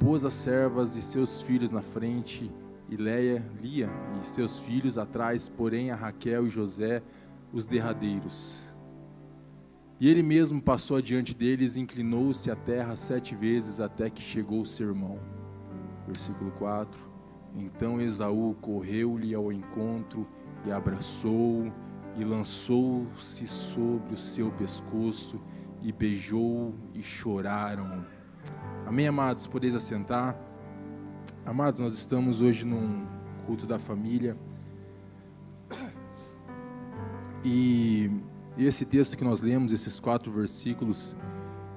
pôs as servas e seus filhos na frente, e Lia e seus filhos atrás, porém a Raquel e José os derradeiros. E ele mesmo passou adiante deles e inclinou-se à terra 7 vezes até que chegou o seu irmão. Versículo 4. Então Esaú correu-lhe ao encontro e abraçou-o e lançou-se sobre o seu pescoço e beijou-o e choraram. Amém, amados? Podeis assentar. Amados, nós estamos hoje num culto da família. E esse texto que nós lemos, esses 4 versículos,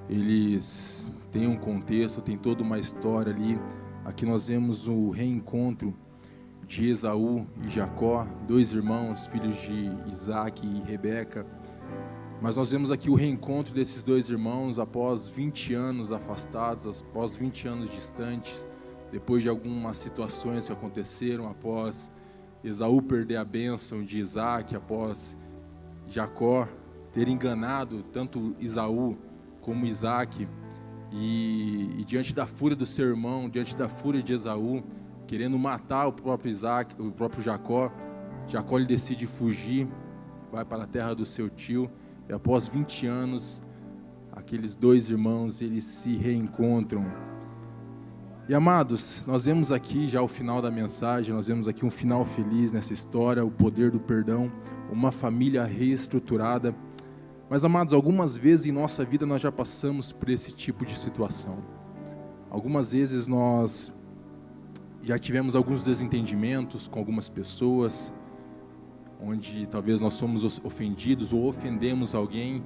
eles têm um contexto, tem toda uma história ali. Aqui nós vemos o reencontro de Esaú e Jacó, 2 irmãos, filhos de Isaac e Rebeca. Mas nós vemos aqui o reencontro desses 2 irmãos após 20 anos afastados, após 20 anos distantes, depois de algumas situações que aconteceram, após Esaú perder a bênção de Isaac, após Jacó ter enganado tanto Esaú como Isaac, e diante da fúria do seu irmão, diante da fúria de Esaú, querendo matar o próprio Isaac, o próprio Jacó, Jacó ele decide fugir, vai para a terra do seu tio, e após 20 anos, aqueles 2 irmãos, eles se reencontram. E amados, nós vemos aqui já o final da mensagem, nós vemos aqui um final feliz nessa história, o poder do perdão, uma família reestruturada. Mas amados, algumas vezes em nossa vida nós já passamos por esse tipo de situação. Algumas vezes nós já tivemos alguns desentendimentos com algumas pessoas, onde talvez nós somos ofendidos ou ofendemos alguém.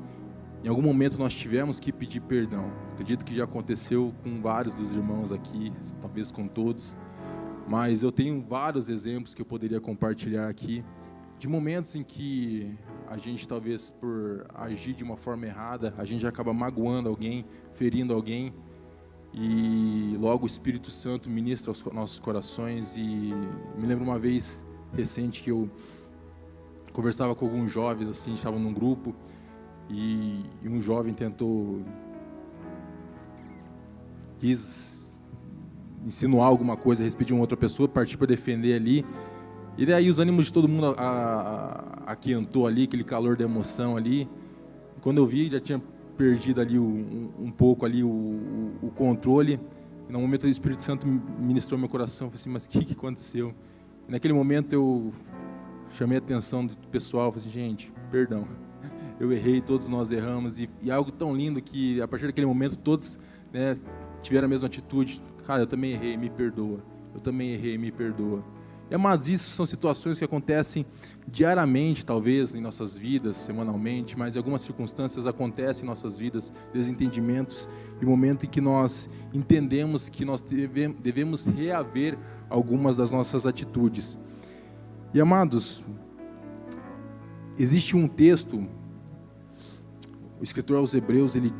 Em algum momento nós tivemos que pedir perdão. Acredito que já aconteceu com vários dos irmãos aqui, talvez com todos. Mas eu tenho vários exemplos que eu poderia compartilhar aqui, de momentos em que a gente talvez por agir de uma forma errada, a gente acaba magoando alguém, ferindo alguém. E logo o Espírito Santo ministra aos nossos corações. E me lembro uma vez recente que eu conversava com alguns jovens, assim, estavam num grupo, e um jovem quis insinuar alguma coisa a respeito de uma outra pessoa, partir para defender ali, e daí os ânimos de todo mundo aquentou ali, aquele calor da emoção ali. Quando eu vi, já tinha perdido ali um pouco ali o controle, e no momento o Espírito Santo ministrou meu coração. Eu falei assim, mas o que aconteceu? E naquele momento eu chamei a atenção do pessoal, falei assim, gente, perdão, eu errei, todos nós erramos, e algo tão lindo que a partir daquele momento todos, né, tiveram a mesma atitude. Cara, eu também errei, me perdoa. Eu também errei, me perdoa. E, amados, isso são situações que acontecem diariamente, talvez, em nossas vidas, semanalmente, mas em algumas circunstâncias acontecem em nossas vidas, desentendimentos, e o momento em que nós entendemos que nós devemos reaver algumas das nossas atitudes. E, amados, existe um texto, o escritor aos Hebreus, ele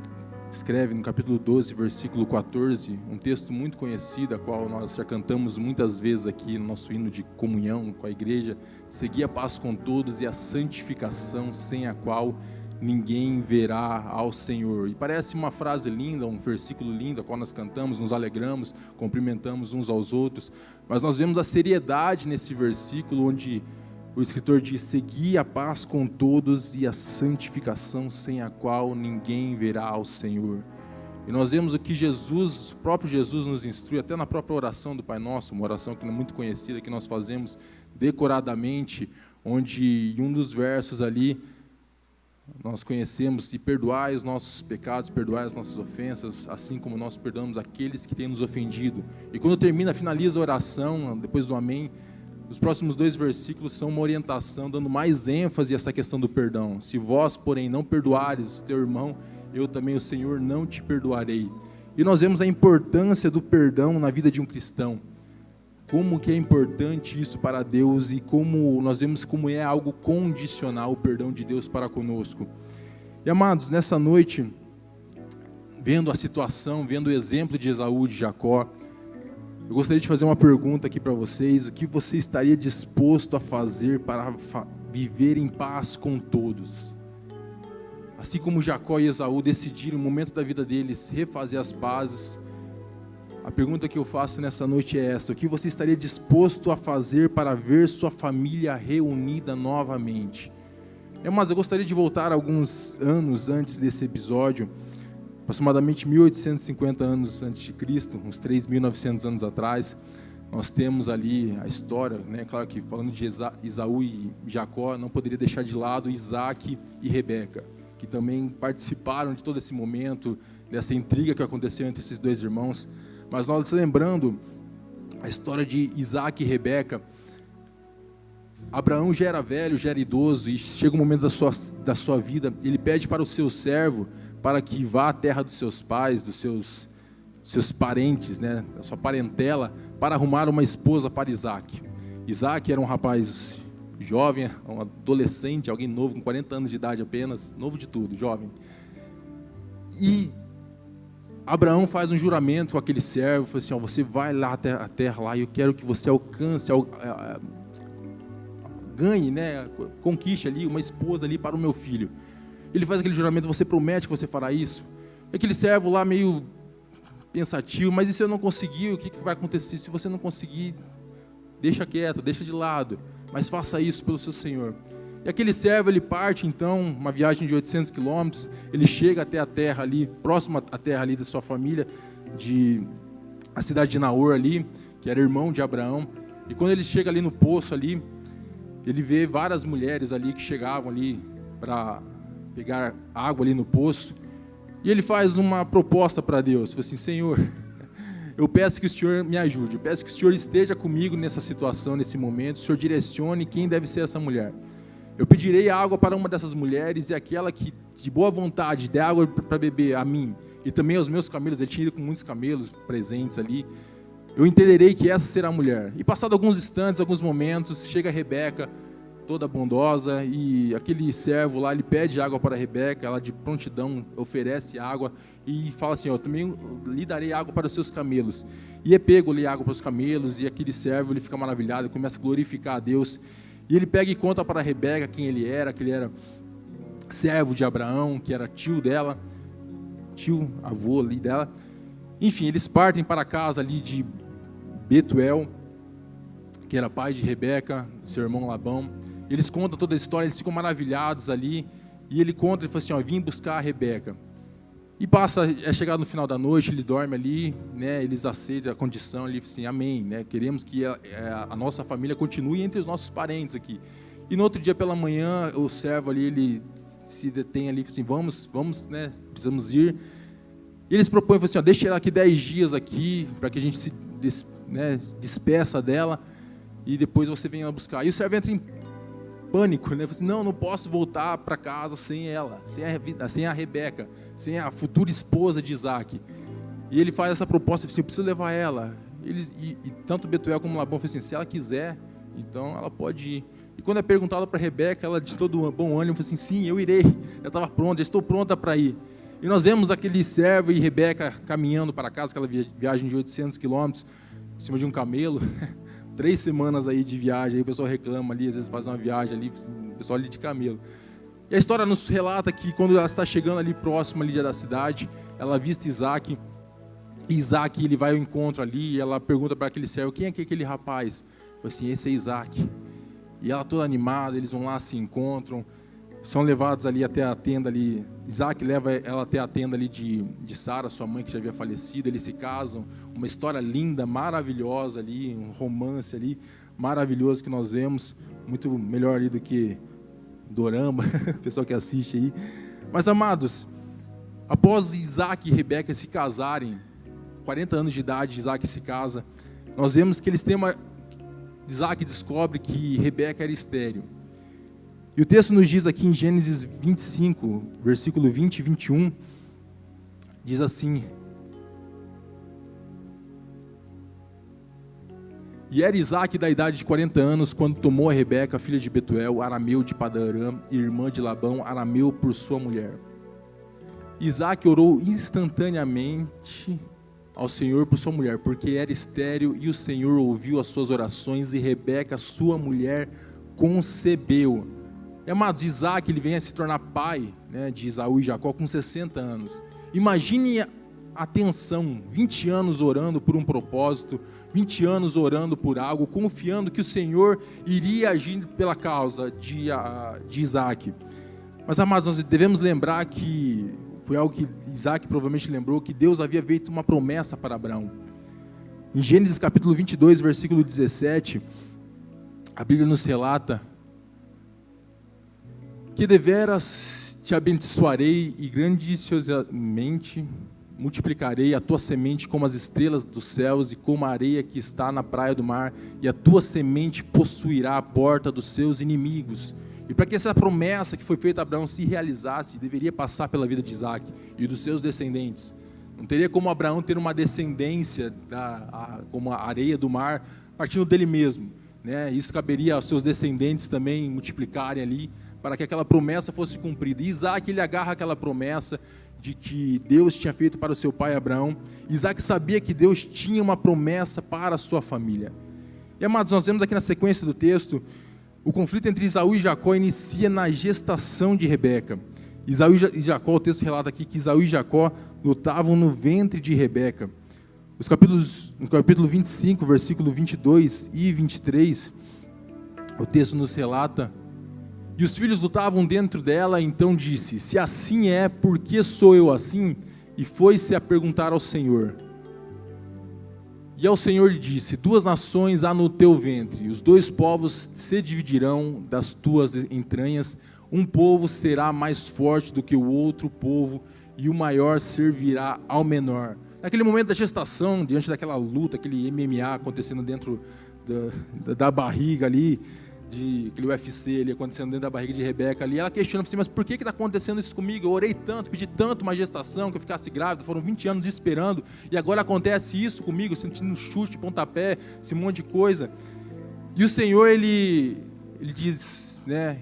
escreve no capítulo 12, versículo 14, um texto muito conhecido, a qual nós já cantamos muitas vezes aqui no nosso hino de comunhão com a igreja: segui a paz com todos e a santificação, sem a qual ninguém verá ao Senhor. E parece uma frase linda, um versículo lindo, a qual nós cantamos, nos alegramos, cumprimentamos uns aos outros, mas nós vemos a seriedade nesse versículo, onde o escritor diz: segui a paz com todos e a santificação, sem a qual ninguém verá ao Senhor. E nós vemos o que Jesus, o próprio Jesus nos instrui, até na própria oração do Pai Nosso, uma oração que é muito conhecida, que nós fazemos decoradamente, onde em um dos versos ali, nós conhecemos: e perdoai os nossos pecados, perdoai as nossas ofensas, assim como nós perdoamos aqueles que têm nos ofendido. E quando finaliza a oração, depois do amém, os próximos 2 versículos são uma orientação, dando mais ênfase a essa questão do perdão. Se vós, porém, não perdoares o teu irmão, eu também, o Senhor, não te perdoarei. E nós vemos a importância do perdão na vida de um cristão. Como que é importante isso para Deus, e como nós vemos como é algo condicional o perdão de Deus para conosco. E, amados, nessa noite, vendo a situação, vendo o exemplo de Esaú e de Jacó, eu gostaria de fazer uma pergunta aqui para vocês: o que você estaria disposto a fazer para viver em paz com todos? Assim como Jacó e Esaú decidiram, no momento da vida deles, refazer as pazes, A pergunta que eu faço nessa noite é essa: o que você estaria disposto a fazer para ver sua família reunida novamente? Mas eu gostaria de voltar alguns anos antes desse episódio, aproximadamente 1850 anos antes de Cristo, uns 3.900 anos atrás. Nós temos ali a história, né? Claro que falando de Esaú e Jacó, não poderia deixar de lado Isaac e Rebeca, que também participaram de todo esse momento, dessa intriga que aconteceu entre esses dois irmãos. Mas nós lembrando a história de Isaac e Rebeca, Abraão já era velho, já era idoso, e chega um momento da sua vida, ele pede para o seu servo, para que vá à terra dos seus pais, dos seus parentes, né, da sua parentela, para arrumar uma esposa para Isaac. Isaac era um rapaz jovem, um adolescente, alguém novo, com 40 anos de idade apenas, novo de tudo, jovem. E Abraão faz um juramento com aquele servo, fala assim: você vai lá até a terra lá, e eu quero que você alcance, ganhe, né, conquiste ali uma esposa ali para o meu filho. Ele faz aquele juramento: você promete que você fará isso? E aquele servo lá meio pensativo: mas e se eu não conseguir, o que vai acontecer? Se você não conseguir, deixa quieto, deixa de lado, mas faça isso pelo seu Senhor. E aquele servo, ele parte então, uma viagem de 800 quilômetros, ele chega até a terra ali, próximo à terra ali da sua família, a cidade de Naor ali, que era irmão de Abraão. E quando ele chega ali no poço ali, ele vê várias mulheres ali que chegavam ali para pegar água ali no poço. E ele faz uma proposta para Deus, fala assim: Senhor, eu peço que o Senhor me ajude, eu peço que o Senhor esteja comigo nessa situação, nesse momento, o Senhor direcione quem deve ser essa mulher. Eu pedirei água para uma dessas mulheres, e aquela que de boa vontade der água para beber a mim, e também aos meus camelos, ele tinha ido com muitos camelos presentes ali, eu entenderei que essa será a mulher. E passado alguns instantes, alguns momentos, chega Rebeca, toda bondosa, e aquele servo lá, ele pede água para Rebeca, ela de prontidão oferece água, e fala assim: eu também lhe darei água para os seus camelos. E é pego ali água para os camelos, e aquele servo, ele fica maravilhado, ele começa a glorificar a Deus. E ele pega e conta para Rebeca quem ele era, que ele era servo de Abraão, que era tio dela, avô ali dela. Enfim, eles partem para a casa ali de Betuel, que era pai de Rebeca, seu irmão Labão. Eles contam toda a história, eles ficam maravilhados ali. E ele conta, ele fala assim: vim buscar a Rebeca. E é chegado no final da noite, ele dorme ali, né, eles aceitam a condição, ele diz assim: amém, né, queremos que a nossa família continue entre os nossos parentes aqui. E no outro dia pela manhã, o servo ali, ele se detém ali, assim: vamos, né, precisamos ir. E eles propõem, assim: deixa ela aqui 10 dias aqui, para que a gente se despeça dela, e depois você venha buscar. E o servo entra em pânico, né? Assim: não posso voltar para casa sem ela, sem a Rebeca, sem a futura esposa de Isaac. E ele faz essa proposta, assim: eu preciso levar ela. E tanto Betuel como Labão falam assim: se ela quiser, então ela pode ir. E quando é perguntado para Rebeca, ela de todo bom ânimo fala assim: sim, eu irei, já estava pronta, já estou pronta para ir. E nós vemos aquele servo e Rebeca caminhando para casa, aquela viagem de 800 quilômetros, em cima de um camelo. 3 semanas aí de viagem, aí o pessoal reclama ali, às vezes faz uma viagem ali, o pessoal ali de camelo. E a história nos relata que quando ela está chegando ali próximo ali da cidade, ela avista Isaac, e Isaac, ele vai ao encontro ali, e ela pergunta para aquele servo: quem é aquele rapaz? Fala assim: esse é Isaac. E ela toda animada, eles vão lá, se encontram, são levados ali até a tenda ali. Isaac leva ela até a tenda ali de Sara, sua mãe que já havia falecido. Eles se casam, uma história linda, maravilhosa ali, um romance ali maravilhoso que nós vemos, muito melhor ali do que dorama, o pessoal que assiste aí. Mas amados, após Isaac e Rebeca se casarem, 40 anos de idade, Isaac se casa, nós vemos que eles têm Isaac descobre que Rebeca era estéril. E o texto nos diz aqui em Gênesis 25, versículo 20 e 21, diz assim: e era Isaac da idade de 40 anos, quando tomou a Rebeca, filha de Betuel, arameu de Padan-aram, e irmã de Labão, arameu, por sua mulher. Isaac orou instantaneamente ao Senhor por sua mulher, porque era estéril, e o Senhor ouviu as suas orações, e Rebeca, sua mulher, concebeu. E, amados, Isaac, ele vem a se tornar pai, né, de Esaú e Jacó com 60 anos. Imagine atenção, 20 anos orando por um propósito, 20 anos orando por algo, confiando que o Senhor iria agir pela causa de Isaac. Mas, amados, nós devemos lembrar que foi algo que Isaac provavelmente lembrou, que Deus havia feito uma promessa para Abraão. Em Gênesis capítulo 22, versículo 17, a Bíblia nos relata que deveras te abençoarei e grandiosamente multiplicarei a tua semente como as estrelas dos céus e como a areia que está na praia do mar, e a tua semente possuirá a porta dos seus inimigos. E para que essa promessa que foi feita a Abraão se realizasse, deveria passar pela vida de Isaac e dos seus descendentes. Não teria como Abraão ter uma descendência como a areia do mar partindo dele mesmo, né? Isso caberia aos seus descendentes também multiplicarem ali, para que aquela promessa fosse cumprida. E Isaac, ele agarra aquela promessa de que Deus tinha feito para o seu pai Abraão. Isaac sabia que Deus tinha uma promessa para a sua família. E, amados, nós vemos aqui na sequência do texto, o conflito entre Esaú e Jacó inicia na gestação de Rebeca. Esaú e Jacó, o texto relata aqui que Esaú e Jacó lutavam no ventre de Rebeca. No capítulo 25, versículo 22 e 23, o texto nos relata: e os filhos lutavam dentro dela, então disse: se assim é, por que sou eu assim? E foi-se a perguntar ao Senhor. E ao Senhor lhe disse: duas nações há no teu ventre, os dois povos se dividirão das tuas entranhas, um povo será mais forte do que o outro povo, e o maior servirá ao menor. Naquele momento da gestação, diante daquela luta, aquele MMA acontecendo dentro da barriga ali, aquele UFC ali acontecendo dentro da barriga de Rebeca ali, ela questiona assim: mas por que está acontecendo isso comigo? Eu orei tanto, pedi tanto uma gestação, que eu ficasse grávida, foram 20 anos esperando, e agora acontece isso comigo, sentindo chute, pontapé, esse monte de coisa. E o Senhor, ele diz, né,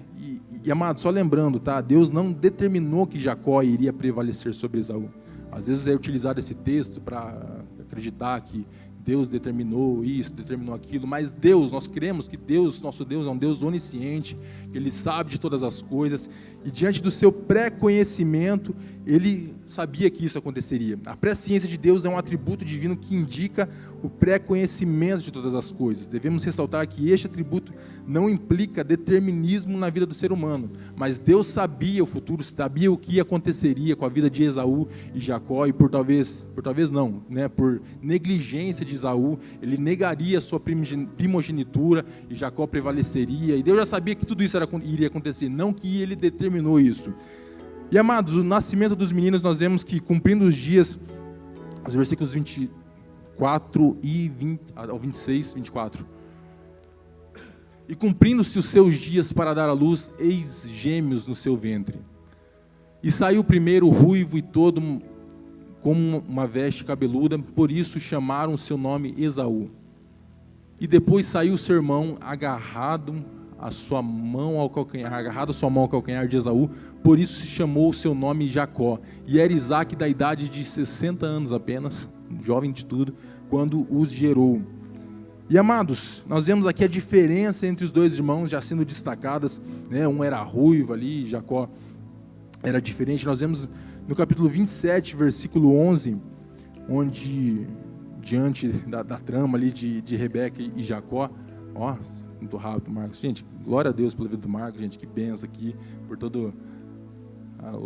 e amado, só lembrando, tá? Deus não determinou que Jacó iria prevalecer sobre Esaú. Às vezes é utilizado esse texto para acreditar que Deus determinou isso, determinou aquilo, mas Deus, nós cremos que Deus, nosso Deus é um Deus onisciente, que Ele sabe de todas as coisas, e diante do seu pré-conhecimento, Ele sabia que isso aconteceria. A presciência de Deus é um atributo divino que indica o pré-conhecimento de todas as coisas. Devemos ressaltar que este atributo não implica determinismo na vida do ser humano, mas Deus sabia o futuro, sabia o que aconteceria com a vida de Esaú e Jacó, e por talvez não, né, por negligência de Esaú, ele negaria a sua primogenitura e Jacó prevaleceria, e Deus já sabia que tudo isso iria acontecer, não que ele determinou isso. E amados, o nascimento dos meninos, nós vemos que cumprindo os dias, os versículos 24 e 26, 24, e cumprindo-se os seus dias para dar à luz, eis gêmeos no seu ventre, e saiu primeiro ruivo e todo como uma veste cabeluda, por isso chamaram seu nome Esaú. E depois saiu seu irmão agarrado a sua mão ao calcanhar de Esaú, por isso se chamou o seu nome Jacó. E era Isaac da idade de 60 anos apenas, jovem de tudo, quando os gerou. E amados, nós vemos aqui a diferença entre os dois irmãos já sendo destacadas, né? Um era ruivo ali, Jacó era diferente. Nós vemos no capítulo 27, versículo 11, onde, diante da trama ali de Rebeca e Jacó, ó, muito rápido, Marcos. Gente, glória a Deus pela vida do Marcos, gente, que benção aqui, por todo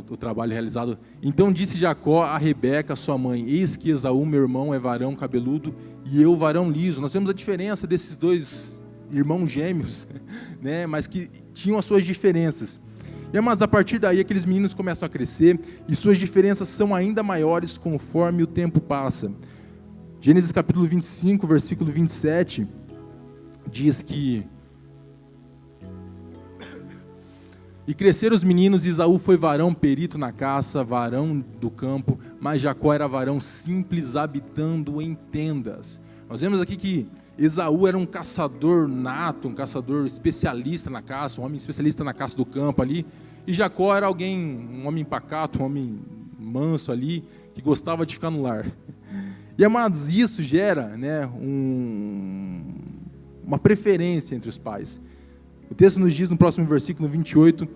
o trabalho realizado. Então disse Jacó a Rebeca, sua mãe: eis que Esaú, meu irmão, é varão cabeludo, e eu varão liso. Nós vemos a diferença desses dois irmãos gêmeos, né, mas que tinham as suas diferenças. Mas a partir daí, aqueles meninos começam a crescer, e suas diferenças são ainda maiores conforme o tempo passa. Gênesis capítulo 25, versículo 27, diz que: e cresceram os meninos, e Esaú foi varão perito na caça, varão do campo, mas Jacó era varão simples, habitando em tendas. Nós vemos aqui que Esaú era um caçador nato, um caçador especialista na caça, um homem especialista na caça do campo ali, e Jacó era um homem pacato, um homem manso ali, que gostava de ficar no lar. E amados, isso gera, né, uma preferência entre os pais. O texto nos diz no próximo versículo 28,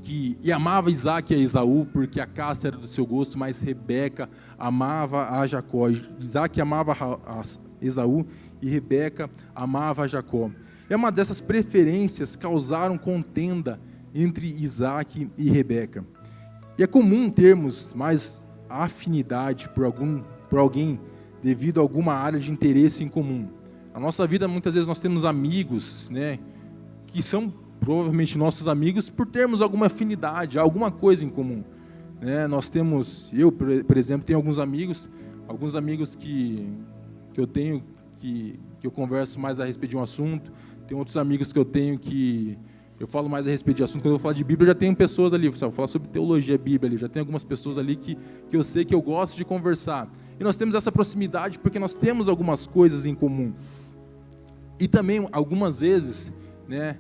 e amava Isaac e a Esaú, porque a caça era do seu gosto, mas Rebeca amava a Jacó. Isaac amava a Esaú e Rebeca amava a Jacó. E uma dessas preferências causaram contenda entre Isaac e Rebeca. E é comum termos mais afinidade por alguém devido a alguma área de interesse em comum. Na nossa vida, muitas vezes, nós temos amigos, né, que são provavelmente nossos amigos por termos alguma afinidade, alguma coisa em comum. Né? Eu, por exemplo, tenho alguns amigos que eu tenho, que eu converso mais a respeito de um assunto. Tem outros amigos que eu tenho que eu falo mais a respeito de assunto. Quando eu vou falar de Bíblia, eu já tenho pessoas ali, vou falar sobre teologia, Bíblia ali, já tem algumas pessoas ali que eu sei que eu gosto de conversar. E nós temos essa proximidade porque nós temos algumas coisas em comum. E também, algumas vezes, né,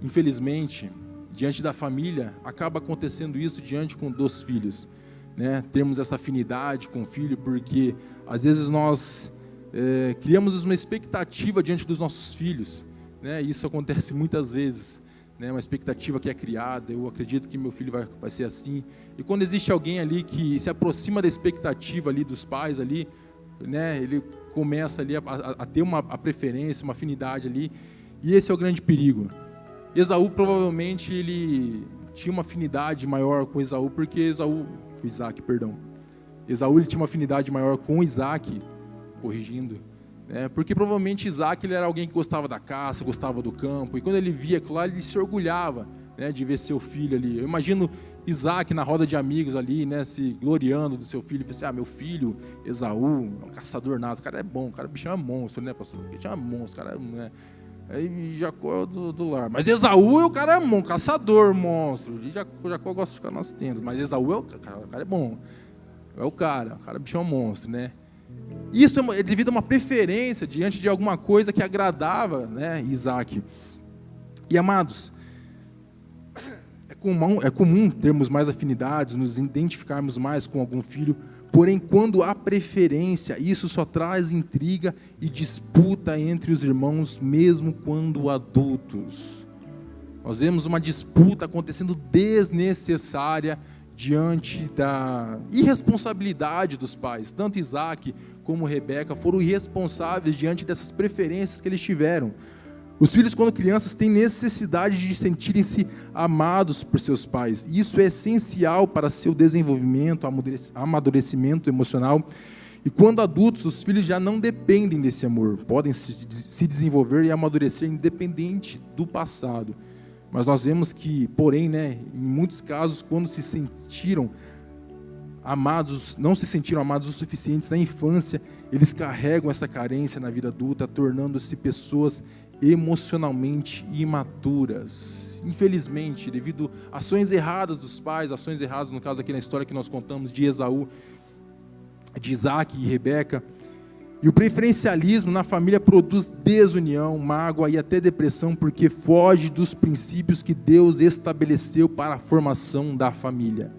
infelizmente, diante da família, acaba acontecendo isso diante dos filhos. Né? Temos essa afinidade com o filho, porque às vezes nós criamos uma expectativa diante dos nossos filhos. Né? Isso acontece muitas vezes. Né, uma expectativa que é criada, eu acredito que meu filho vai ser assim. E quando existe alguém ali que se aproxima da expectativa ali dos pais ali, né, ele começa ali a ter a preferência, uma afinidade ali, e esse é o grande perigo. Esaú provavelmente ele tinha uma afinidade maior com Esaú, porque Esaú ele tinha uma afinidade maior com Isaac, corrigindo, porque provavelmente Isaac ele era alguém que gostava da caça, gostava do campo, e quando ele via aquilo lá, ele se orgulhava, né, de ver seu filho ali. Eu imagino Isaac na roda de amigos ali, né, se gloriando do seu filho, e meu filho Esaú, é um caçador nato, o cara é bom, o cara bicho é monstro, né, pastor? Ele chama monstro, o cara né? Aí Jacó do lar, mas Esaú o cara é caçador, monstro. Jacó gosta de ficar nas tendas, mas Esaú o cara é bom, o cara bicho é um monstro, né? Isso é devido a uma preferência diante de alguma coisa que agradava, né, Isaac. E amados, é comum termos mais afinidades, nos identificarmos mais com algum filho, porém, quando há preferência, isso só traz intriga e disputa entre os irmãos, mesmo quando adultos. Nós vemos uma disputa acontecendo desnecessária diante da irresponsabilidade dos pais. Tanto Isaac como Rebeca foram irresponsáveis diante dessas preferências que eles tiveram. Os filhos, quando crianças, têm necessidade de sentirem-se amados por seus pais. Isso é essencial para seu desenvolvimento, amadurecimento emocional. E quando adultos, os filhos já não dependem desse amor. Podem se desenvolver e amadurecer independente do passado. Mas nós vemos que, porém, né, em muitos casos, quando não se sentiram amados o suficientes na infância, eles carregam essa carência na vida adulta, tornando-se pessoas emocionalmente imaturas. Infelizmente, devido a ações erradas dos pais, ações erradas, no caso aqui na história que nós contamos de Esaú, de Isaac e Rebeca, e o preferencialismo na família produz desunião, mágoa e até depressão, porque foge dos princípios que Deus estabeleceu para a formação da família.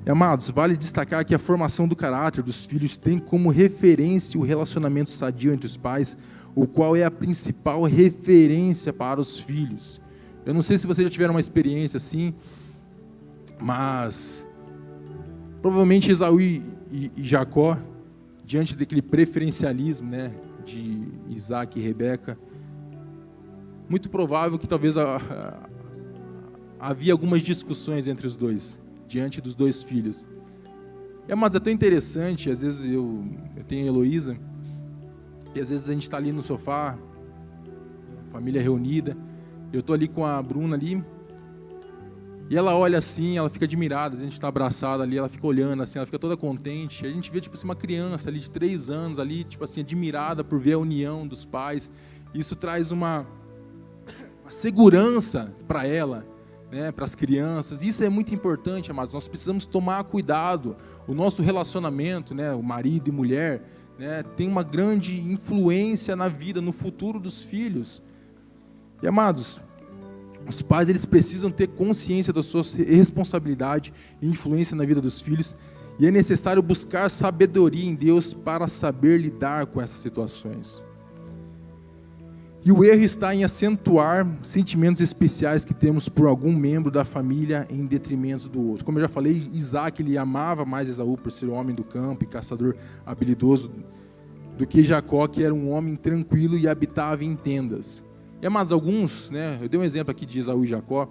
Amados, vale destacar que a formação do caráter dos filhos tem como referência o relacionamento sadio entre os pais, o qual é a principal referência para os filhos. Eu não sei se vocês já tiveram uma experiência assim, mas provavelmente Esaú e Jacó, diante daquele preferencialismo, né, de Isaac e Rebeca, muito provável que talvez havia algumas discussões entre os dois, diante dos dois filhos. Mas é tão interessante, às vezes eu tenho a Heloísa, e às vezes a gente está ali no sofá, família reunida, eu estou ali com a Bruna ali, e ela olha assim, ela fica admirada, a gente está abraçada ali, ela fica olhando assim, ela fica toda contente, a gente vê tipo assim, uma criança ali de 3 anos ali, tipo assim, admirada por ver a união dos pais. Isso traz uma segurança para ela, né, para as crianças. Isso é muito importante, amados. Nós precisamos tomar cuidado. O nosso relacionamento, né, o marido e mulher, né, tem uma grande influência na vida, no futuro dos filhos. E amados, os pais, eles precisam ter consciência da sua responsabilidade e influência na vida dos filhos, e é necessário buscar sabedoria em Deus para saber lidar com essas situações. E o erro está em acentuar sentimentos especiais que temos por algum membro da família em detrimento do outro. Como eu já falei, Isaac ele amava mais Esaú por ser homem do campo e caçador habilidoso do que Jacó, que era um homem tranquilo e habitava em tendas. E amados, alguns, eu dei um exemplo aqui de Esaú e Jacó,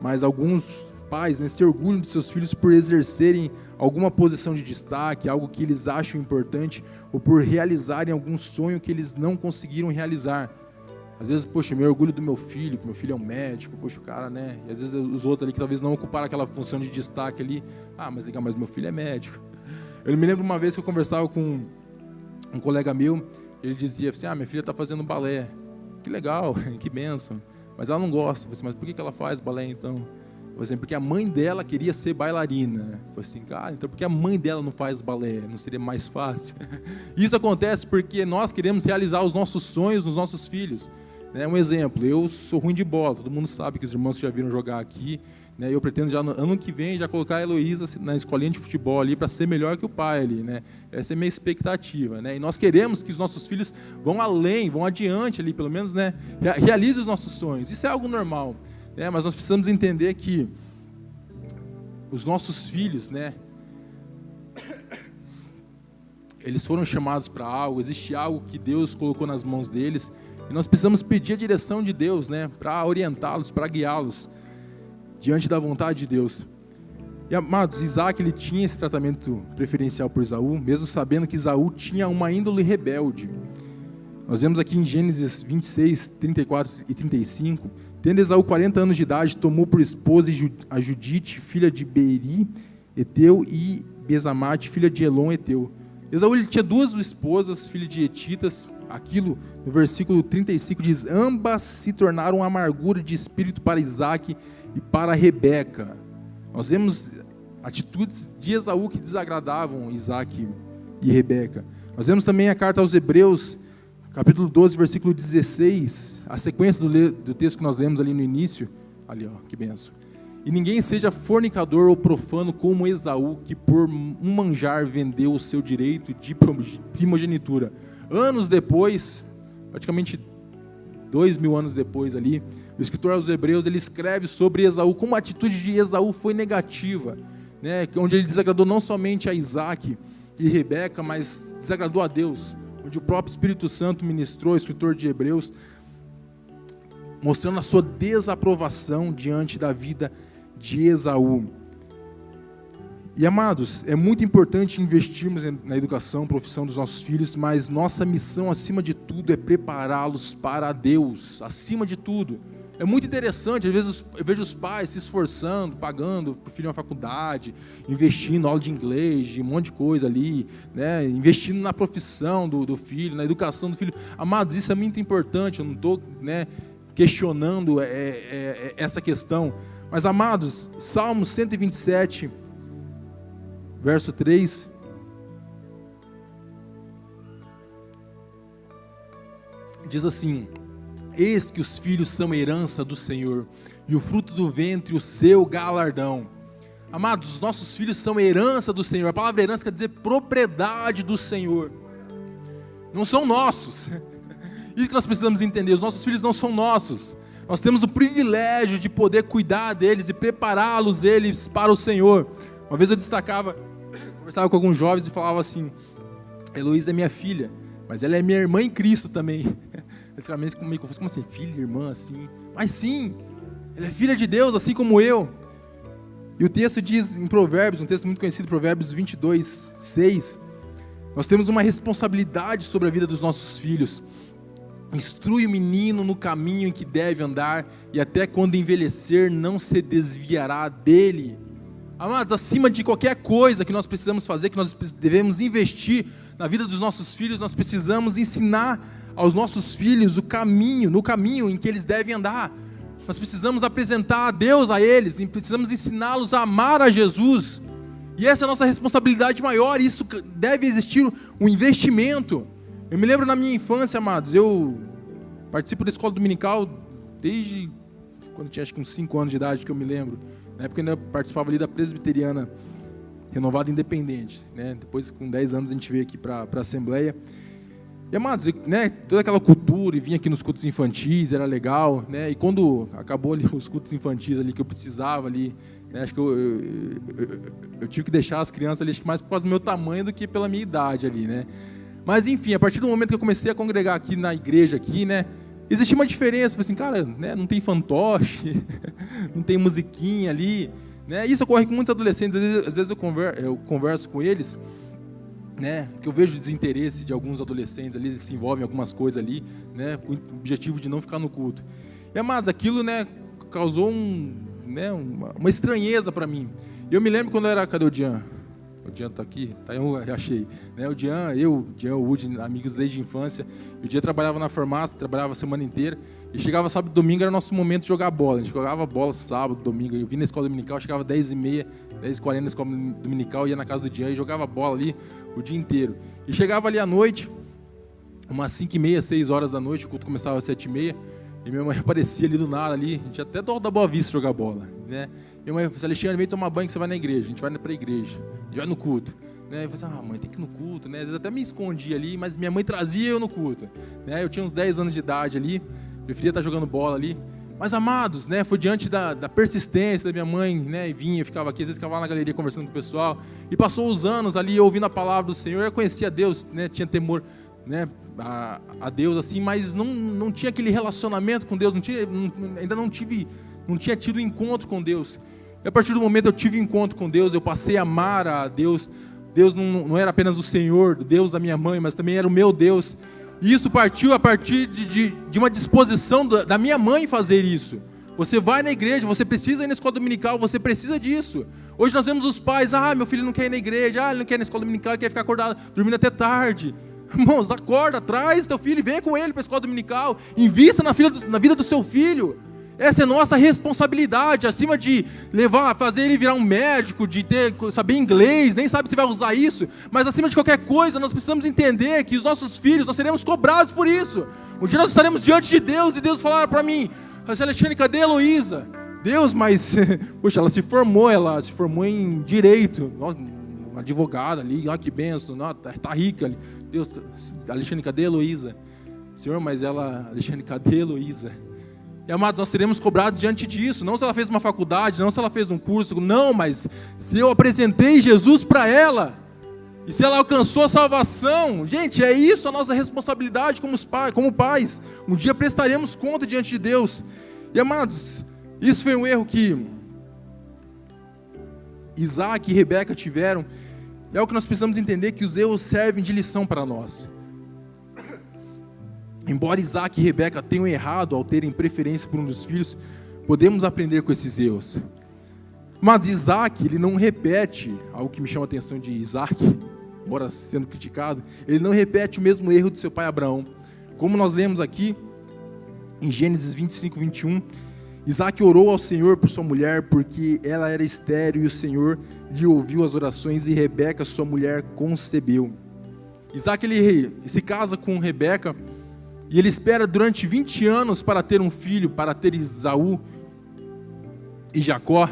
mas alguns pais se orgulham de seus filhos por exercerem alguma posição de destaque, algo que eles acham importante, ou por realizarem algum sonho que eles não conseguiram realizar. Às vezes, poxa, me orgulho do meu filho, que meu filho é um médico, poxa, o cara, E às vezes os outros ali que talvez não ocuparam aquela função de destaque ali, mas meu filho é médico. Eu me lembro uma vez que eu conversava com um colega meu, ele dizia assim, minha filha está fazendo balé. Que legal, que bênção. Mas ela não gosta. Eu falei assim, mas por que ela faz balé então? Eu falei assim, porque a mãe dela queria ser bailarina. Eu falei assim, cara, então por que a mãe dela não faz balé? Não seria mais fácil? Isso acontece porque nós queremos realizar os nossos sonhos nos nossos filhos. Um exemplo, eu sou ruim de bola, todo mundo sabe que os irmãos que já viram jogar aqui, eu pretendo já no ano que vem já colocar a Heloísa na escolinha de futebol ali para ser melhor que o pai ali, Essa é a minha expectativa, E nós queremos que os nossos filhos vão além, vão adiante ali, pelo menos, realizem os nossos sonhos. Isso é algo normal, Mas nós precisamos entender que os nossos filhos, eles foram chamados para algo, existe algo que Deus colocou nas mãos deles. E nós precisamos pedir a direção de Deus, para orientá-los, para guiá-los diante da vontade de Deus. E amados, Isaac ele tinha esse tratamento preferencial por Esaú, mesmo sabendo que Esaú tinha uma índole rebelde. Nós vemos aqui em Gênesis 26, 34 e 35, tendo Esaú 40 anos de idade, tomou por esposa a Judite, filha de Beeri, Eteu, e Besamate, filha de Elon, Eteu. Esaú ele tinha duas esposas, filhas de Hetitas. Aquilo, no versículo 35, diz, ambas se tornaram amargura de espírito para Isaac e para Rebeca. Nós vemos atitudes de Esaú que desagradavam Isaac e Rebeca. Nós vemos também a carta aos Hebreus, capítulo 12, versículo 16, a sequência do texto que nós lemos ali no início. Ali, que benção. E ninguém seja fornicador ou profano como Esaú, que por um manjar vendeu o seu direito de primogenitura. Anos depois, praticamente 2000 anos depois ali, o escritor aos Hebreus, ele escreve sobre Esaú, como a atitude de Esaú foi negativa, onde ele desagradou não somente a Isaac e Rebeca, mas desagradou a Deus, onde o próprio Espírito Santo ministrou, o escritor de Hebreus, mostrando a sua desaprovação diante da vida de Esaú. E amados, é muito importante investirmos na educação, profissão dos nossos filhos, mas nossa missão, acima de tudo, é prepará-los para Deus, acima de tudo. É muito interessante, às vezes eu vejo os pais se esforçando, pagando para o filho uma faculdade, investindo em aula de inglês, de um monte de coisa ali, investindo na profissão do filho, na educação do filho. Amados, isso é muito importante, eu não estou questionando essa questão. Mas amados, Salmo 127, verso 3, diz assim, eis que os filhos são herança do Senhor, e o fruto do ventre o seu galardão. Amados, os nossos filhos são herança do Senhor. A palavra herança quer dizer propriedade do Senhor. Não são nossos. Isso que nós precisamos entender, os nossos filhos não são nossos. Nós temos o privilégio de poder cuidar deles e prepará-los eles para o Senhor. Uma vez eu conversava com alguns jovens e falava assim, Heloísa é minha filha, mas ela é minha irmã em Cristo também. Eles ficaram meio confusos, como assim, filha, irmã, assim? Mas sim, ela é filha de Deus, assim como eu. E o texto diz em Provérbios, um texto muito conhecido, Provérbios 22, 6, nós temos uma responsabilidade sobre a vida dos nossos filhos. Instrui o menino no caminho em que deve andar, e até quando envelhecer não se desviará dele. Amados, acima de qualquer coisa que nós precisamos fazer, que nós devemos investir na vida dos nossos filhos, nós precisamos ensinar aos nossos filhos no caminho em que eles devem andar. Nós precisamos apresentar a Deus a eles, e precisamos ensiná-los a amar a Jesus. E essa é a nossa responsabilidade maior, e isso deve existir um investimento. Eu me lembro na minha infância, amados, eu participo da escola dominical desde quando eu tinha acho que uns 5 anos de idade, que eu me lembro. Na época eu ainda participava ali da presbiteriana renovada independente. Depois, com 10 anos, a gente veio aqui para a Assembleia. E, amados, né, toda aquela cultura, e vinha aqui nos cultos infantis, era legal, né, e quando acabou ali os cultos infantis ali, que eu precisava ali, né, acho que eu tive que deixar as crianças ali, acho que mais por causa do meu tamanho do que pela minha idade ali, né. Mas, enfim, a partir do momento que eu comecei a congregar aqui na igreja, aqui, né, existia uma diferença. Eu falei assim, cara, né, não tem fantoche, não tem musiquinha ali, né, isso ocorre com muitos adolescentes. Às vezes eu converso com eles, né, que eu vejo o desinteresse de alguns adolescentes ali, eles se envolvem em algumas coisas ali, né, com o objetivo de não ficar no culto. E, amados, aquilo, né, causou uma estranheza para mim. Eu me lembro quando eu era... Cadê o Dian? O Dian está aqui? Tá, eu achei. Né, o Dian, o Wood, amigos desde a infância. O Dian trabalhava na farmácia, trabalhava a semana inteira. E chegava sábado e domingo, era nosso momento de jogar bola. A gente jogava bola sábado, domingo. Eu vim na escola dominical, chegava 10h30, 10h40 na escola dominical, ia na casa do Dian e jogava bola ali o dia inteiro. E chegava ali à noite, umas 5h30, 6 horas da noite, o culto começava às 7h30, e minha mãe aparecia ali do nada, ali, a gente até da Boa Vista jogar bola, né? Minha mãe falou assim, Alexandre, vem tomar banho que você vai na igreja. A gente vai para a igreja, a gente vai no culto, né? Eu falei assim, mãe, tem que ir no culto, né? Às vezes até me escondia ali, mas minha mãe trazia eu no culto, né? Eu tinha uns 10 anos de idade ali, preferia estar jogando bola ali. Mas, amados, né, foi diante da persistência da minha mãe, né, e vinha, ficava aqui, às vezes ficava lá na galeria conversando com o pessoal, e passou os anos ali ouvindo a palavra do Senhor. Eu conhecia Deus, né, tinha temor, né, a Deus assim, mas não tinha aquele relacionamento com Deus, ainda não tinha tido encontro com Deus. E a partir do momento que eu tive encontro com Deus, eu passei a amar a Deus. Deus não era apenas o Senhor, o Deus da minha mãe, mas também era o meu Deus. E isso partiu a partir de uma disposição da minha mãe fazer isso. Você vai na igreja, você precisa ir na escola dominical, você precisa disso. Hoje nós vemos os pais, meu filho não quer ir na igreja, ele não quer ir na escola dominical, ele quer ficar acordado, dormindo até tarde. Irmãos, acorda, traz teu filho e vem com ele para a escola dominical, invista na vida do seu filho. Essa é nossa responsabilidade, acima de fazer ele virar um médico, de saber inglês, nem sabe se vai usar isso, mas acima de qualquer coisa, nós precisamos entender que os nossos filhos, nós seremos cobrados por isso. Um dia nós estaremos diante de Deus, e Deus falará para mim, Alexandre, cadê a Heloísa? Deus, mas, poxa, ela se formou em Direito, nossa, uma advogada ali, que bênção, tá rica ali. Deus, Alexandre, cadê a Heloísa? Senhor, mas Alexandre, cadê a Heloísa? E, amados, nós seremos cobrados diante disso, não se ela fez uma faculdade, não se ela fez um curso, não, mas se eu apresentei Jesus para ela, e se ela alcançou a salvação, gente, é isso a nossa responsabilidade como pais, um dia prestaremos conta diante de Deus. E, amados, isso foi um erro que Isaac e Rebeca tiveram, é o que nós precisamos entender, que os erros servem de lição para nós. Embora Isaac e Rebeca tenham errado ao terem preferência por um dos filhos, podemos aprender com esses erros. Mas Isaac, ele não repete, algo que me chama a atenção de Isaac, embora sendo criticado, ele não repete o mesmo erro de seu pai Abraão. Como nós lemos aqui, em Gênesis 25, 21, Isaac orou ao Senhor por sua mulher, porque ela era estéril, e o Senhor lhe ouviu as orações, e Rebeca, sua mulher, concebeu. Isaac, ele se casa com Rebeca, e ele espera durante 20 anos para ter um filho, para ter Esaú e Jacó.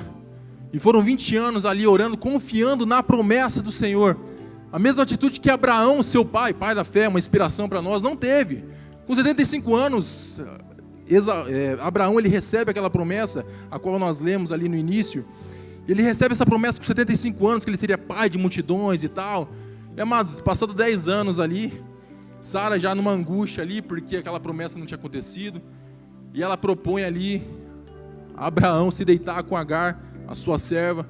E foram 20 anos ali orando, confiando na promessa do Senhor. A mesma atitude que Abraão, seu pai da fé, uma inspiração para nós, não teve. Com 75 anos, Abraão, ele recebe aquela promessa, a qual nós lemos ali no início. Ele recebe essa promessa com 75 anos, que ele seria pai de multidões e tal. E, amados, passado 10 anos ali, Sara já numa angústia ali, porque aquela promessa não tinha acontecido, e ela propõe ali a Abraão se deitar com Agar, a sua serva.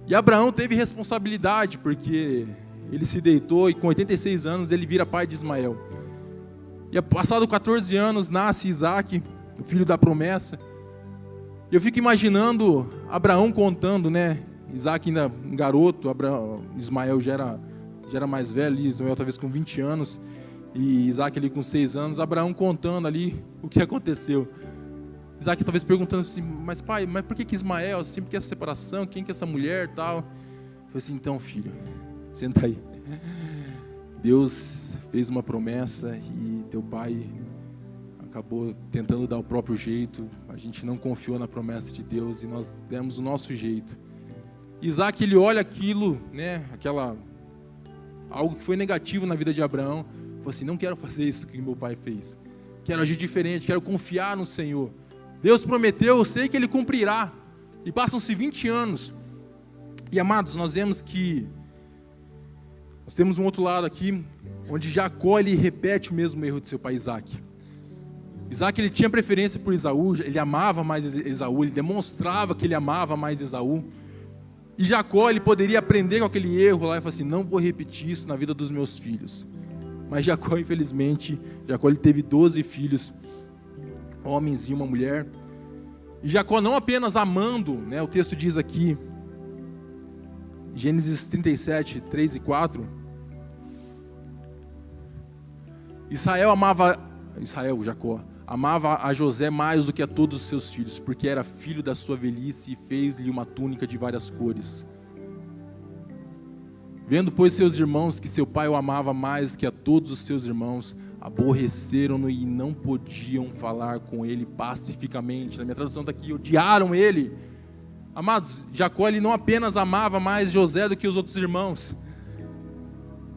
E Abraão teve responsabilidade, porque ele se deitou, e com 86 anos ele vira pai de Ismael. E passado 14 anos nasce Isaac, o filho da promessa. E eu fico imaginando Abraão contando, né? Isaac ainda um garoto, Ismael já era mais velho, Ismael talvez com 20 anos, e Isaac ali com 6 anos, Abraão contando ali o que aconteceu. Isaac talvez perguntando assim, mas pai, mas por que Ismael, assim, por que essa separação, quem que é essa mulher e tal? Eu falei assim, então filho, senta aí. Deus fez uma promessa e teu pai acabou tentando dar o próprio jeito, a gente não confiou na promessa de Deus e nós demos o nosso jeito. Isaac, ele olha aquilo, né, algo que foi negativo na vida de Abraão, falou assim, não quero fazer isso que meu pai fez. Quero agir diferente, quero confiar no Senhor. Deus prometeu, eu sei que Ele cumprirá. E passam-se 20 anos. E amados, nós vemos que nós temos um outro lado aqui, onde Jacó ele repete o mesmo erro de seu pai Isaac. Isaac ele tinha preferência por Esaú, ele amava mais Esaú, ele demonstrava que ele amava mais Esaú. E Jacó ele poderia aprender com aquele erro lá e falar assim, não vou repetir isso na vida dos meus filhos. Mas Jacó, infelizmente, ele teve 12 filhos, homens e uma mulher. E Jacó não apenas amando, né, o texto diz aqui, Gênesis 37, 3 e 4, Jacó, amava a José mais do que a todos os seus filhos, porque era filho da sua velhice e fez-lhe uma túnica de várias cores. Vendo, pois, seus irmãos que seu pai o amava mais que a todos os seus irmãos, aborreceram-no e não podiam falar com ele pacificamente. Na minha tradução está aqui, odiaram ele. Amados, Jacó ele não apenas amava mais José do que os outros irmãos.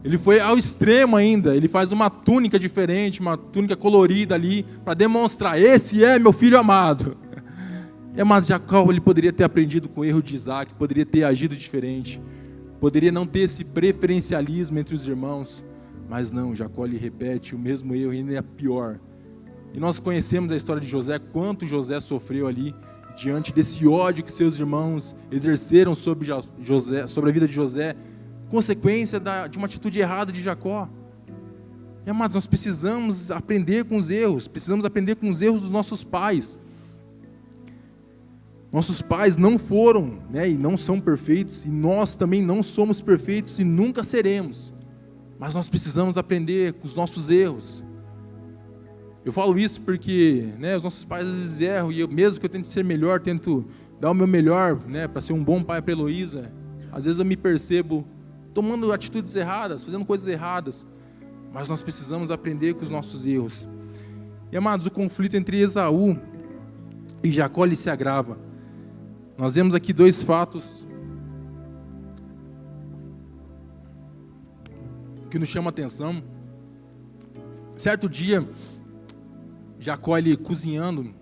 Ele foi ao extremo ainda, ele faz uma túnica diferente, uma túnica colorida ali, para demonstrar, esse é meu filho amado. Mas Jacó ele poderia ter aprendido com o erro de Isaac, poderia ter agido diferente, poderia não ter esse preferencialismo entre os irmãos, mas não, Jacó ele repete o mesmo erro e ainda é pior. E nós conhecemos a história de José, quanto José sofreu ali, diante desse ódio que seus irmãos exerceram sobre a vida de José, consequência de uma atitude errada de Jacó. E amados, nós precisamos aprender com os erros, dos nossos pais. Nossos pais não foram, né, e não são perfeitos, e nós também não somos perfeitos e nunca seremos, mas nós precisamos aprender com os nossos erros. Eu falo isso porque, né, os nossos pais às vezes erram, e mesmo que eu tente ser melhor, tento dar o meu melhor, né, para ser um bom pai para a Heloísa, às vezes eu me percebo tomando atitudes erradas, fazendo coisas erradas, mas nós precisamos aprender com os nossos erros. E amados, o conflito entre Esaú e Jacó ele se agrava. Nós vemos aqui dois fatos que nos chamam a atenção. Certo dia, Jacó ele cozinhando,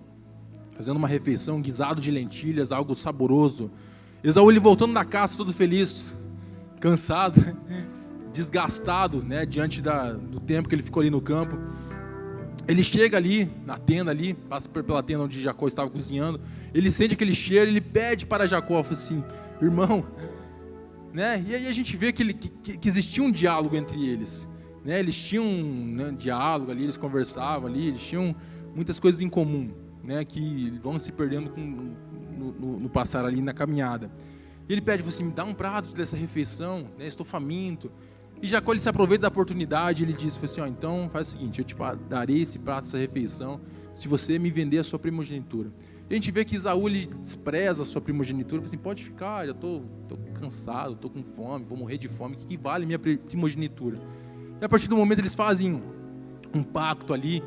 fazendo uma refeição, um guisado de lentilhas, algo saboroso. Esaú ele voltando da caça todo feliz, cansado, desgastado, né, diante do tempo que ele ficou ali no campo. Ele chega ali na tenda ali, passa pela tenda onde Jacó estava cozinhando. Ele sente aquele cheiro, ele pede para Jacó, fala assim, irmão, né? E aí a gente vê que existia um diálogo entre eles, né? Eles tinham um diálogo ali, eles conversavam ali, eles tinham muitas coisas em comum, né? Que vão se perdendo no passar ali na caminhada. E ele pede, assim, me dá um prato dessa refeição, né? Estou faminto. E Jacó ele se aproveita da oportunidade, ele diz assim, então faz o seguinte, eu te darei esse prato, essa refeição, se você me vender a sua primogenitura. E a gente vê que Esaú ele despreza a sua primogenitura, fala assim, pode ficar, eu estou cansado, estou com fome, vou morrer de fome, o que vale minha primogenitura? E a partir do momento eles fazem um pacto ali,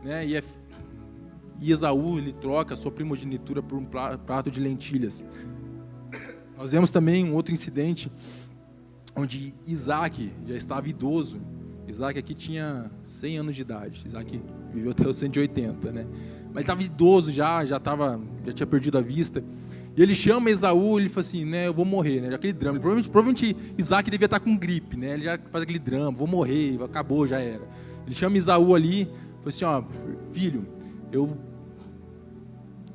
né? E Esaú ele troca a sua primogenitura por um prato de lentilhas. Nós vemos também um outro incidente, onde Isaac já estava idoso. Isaac aqui tinha 100 anos de idade. Isaac viveu até os 180, né? Mas estava idoso já tinha perdido a vista. E ele chama Esaú, ele fala assim, né, eu vou morrer, né? Aquele drama. Provavelmente Isaac devia estar com gripe, né? Ele já faz aquele drama, vou morrer, acabou, já era. Ele chama Esaú ali, fala assim, ó, filho, eu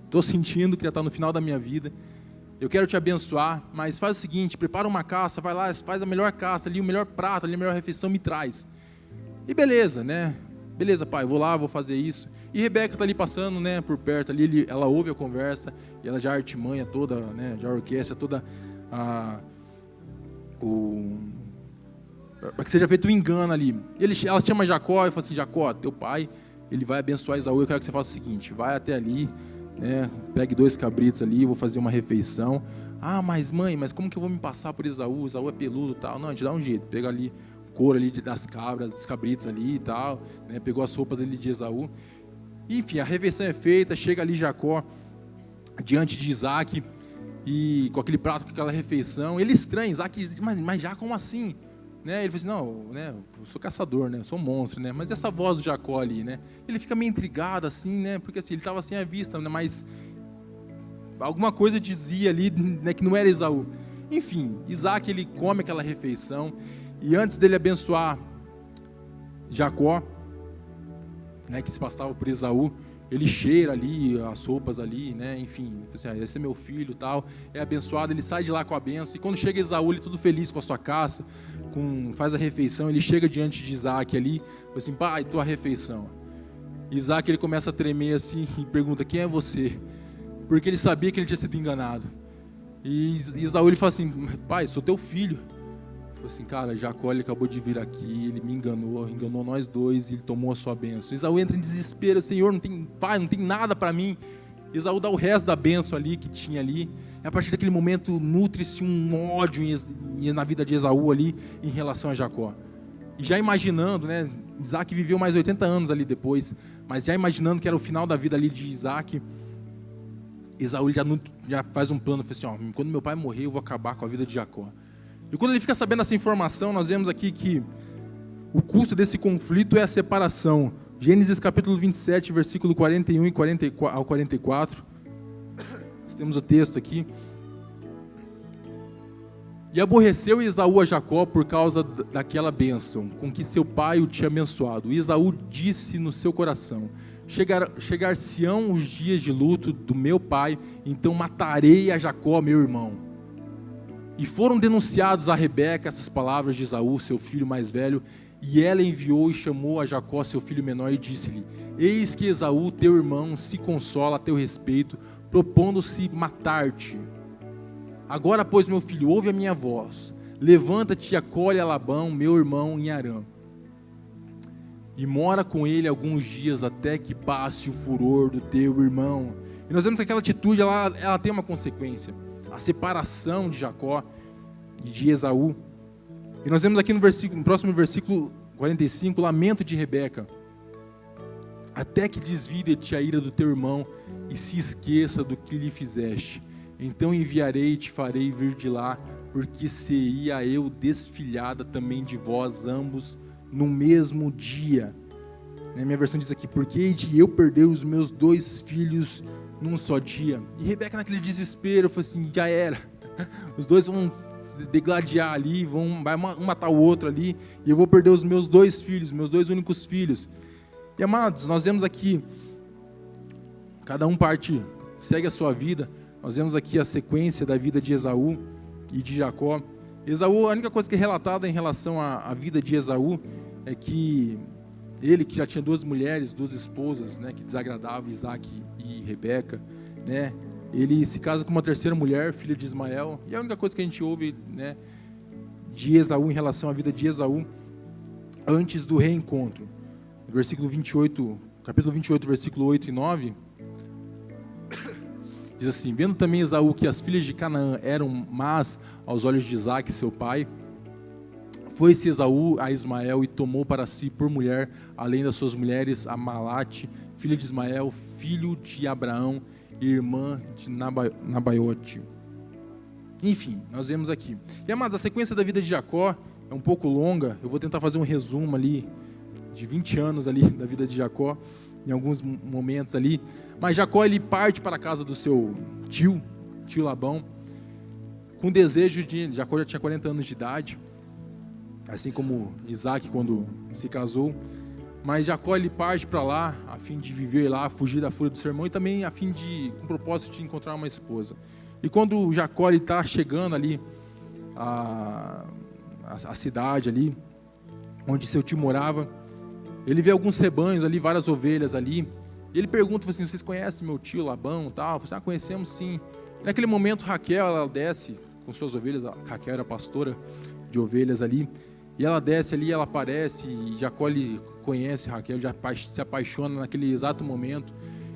estou sentindo que já está no final da minha vida. Eu quero te abençoar, mas faz o seguinte, prepara uma caça, vai lá, faz a melhor caça ali, o melhor prato ali, a melhor refeição, me traz. E beleza, né? Beleza, pai, vou lá, vou fazer isso. E Rebeca está ali passando, né, por perto ali, ela ouve a conversa, e ela já artimanha toda, né, já orquestra toda para que seja feito um engano ali. Ela chama Jacó e fala assim, Jacó, teu pai, ele vai abençoar Esaú, eu quero que você faça o seguinte, vai até ali, né, pegue 2 cabritos ali, vou fazer uma refeição. Ah, mas mãe, mas como que eu vou me passar por Esaú? Esaú é peludo e tal. Não, te dá um jeito, pega ali couro ali das cabras, dos cabritos ali e tal, né, pegou as roupas ali de Esaú. Enfim, a refeição é feita, chega ali Jacó diante de Isaac e com aquele prato, com aquela refeição. Ele estranha, Isaac diz, mas já como assim? né? Ele falou assim, não, né, eu sou caçador, né, eu sou um monstro, né? Mas essa voz do Jacó ali, né? Ele fica meio intrigado assim, né? Porque assim, ele estava sem a vista, né? Mas alguma coisa dizia ali, né, que não era Esaú. Enfim, Isaac, ele come aquela refeição, e antes dele abençoar Jacó, né, que se passava por Esaú, ele cheira ali as roupas ali, né? Enfim, assim, esse é meu filho, tal, é abençoado. Ele sai de lá com a benção, e quando chega Esaú, ele todo feliz com a sua caça, faz a refeição. Ele chega diante de Isaac ali, fala assim, pai, tua refeição. Isaac, ele começa a tremer assim e pergunta, quem é você? Porque ele sabia que ele tinha sido enganado. E Esaú, ele fala assim, pai, sou teu filho. Assim, cara, Jacó, ele acabou de vir aqui, ele me enganou nós dois, e ele tomou a sua bênção. Esaú entra em desespero, Senhor, não tem pai, não tem nada para mim. Esaú dá o resto da bênção ali, que tinha ali. E a partir daquele momento, nutre-se um ódio na vida de Esaú ali, em relação a Jacó. E já imaginando, né, Isaac viveu mais 80 anos ali depois, mas já imaginando que era o final da vida ali de Isaac, Esaú já faz um plano, fala assim, ó, quando meu pai morrer, eu vou acabar com a vida de Jacó. E quando ele fica sabendo essa informação, nós vemos aqui que o custo desse conflito é a separação. Gênesis capítulo 27, versículo 41 ao 44. Nós temos o texto aqui. E aborreceu Esaú a Jacó por causa daquela bênção com que seu pai o tinha abençoado. E Esaú disse no seu coração, chegar-se-ão os dias de luto do meu pai, então matarei a Jacó, meu irmão. E foram denunciados a Rebeca essas palavras de Esaú, seu filho mais velho, e ela enviou e chamou a Jacó, seu filho menor, e disse-lhe, eis que Esaú, teu irmão, se consola a teu respeito, propondo-se matar-te. Agora, pois, meu filho, ouve a minha voz, levanta-te e acolhe a Labão, meu irmão, em Harã, e mora com ele alguns dias, até que passe o furor do teu irmão. E nós vemos que aquela atitude, ela tem uma consequência, a separação de Jacó e de Esaú. E nós vemos aqui no próximo versículo 45, lamento de Rebeca. Até que desvie de ti a ira do teu irmão e se esqueça do que lhe fizeste. Então enviarei e te farei vir de lá, porque seria eu desfilhada também de vós ambos no mesmo dia. Minha versão diz aqui, porque hei de eu perder os meus 2 filhos num só dia. E Rebeca, naquele desespero, falou assim, já era. Os dois vão se degladiar ali, vai um matar o outro ali, e eu vou perder os meus 2 filhos, meus 2 únicos filhos. E amados, nós vemos aqui, cada um segue a sua vida. Nós vemos aqui a sequência da vida de Esaú e de Jacó. Esaú, a única coisa que é relatada em relação à vida de Esaú é que ele, que já tinha 2 mulheres, 2 esposas, né, que desagradavam Isaac e Rebeca, né, ele se casa com uma 3ª mulher, filha de Ismael, e a única coisa que a gente ouve, né, de Esaú, em relação à vida de Esaú, antes do reencontro. Versículo 28, capítulo 28, versículo 8 e 9, diz assim, vendo também Esaú que as filhas de Canaã eram más aos olhos de Isaac, seu pai, foi-se Esaú a Ismael e tomou para si por mulher, além das suas mulheres, a Malate, filha de Ismael, filho de Abraão, e irmã de Nabaiote. Enfim, nós vemos aqui. E amados, a sequência da vida de Jacó é um pouco longa, eu vou tentar fazer um resumo ali, de 20 anos ali da vida de Jacó, em alguns momentos ali. Mas Jacó, ele parte para a casa do seu tio Labão, com desejo Jacó já tinha 40 anos de idade, assim como Isaac quando se casou, mas Jacó, ele parte para lá a fim de viver lá, fugir da fúria do seu irmão, e também a fim com o propósito de encontrar uma esposa. E quando Jacó está chegando ali a cidade ali onde seu tio morava, ele vê alguns rebanhos ali, várias ovelhas ali, e ele pergunta assim, vocês conhecem meu tio Labão? Tal? Assim, conhecemos sim. E naquele momento Raquel, ela desce com suas ovelhas, a Raquel era pastora de ovelhas ali, e ela desce ali, ela aparece, e Jacó, ele conhece Raquel, já se apaixona naquele exato momento,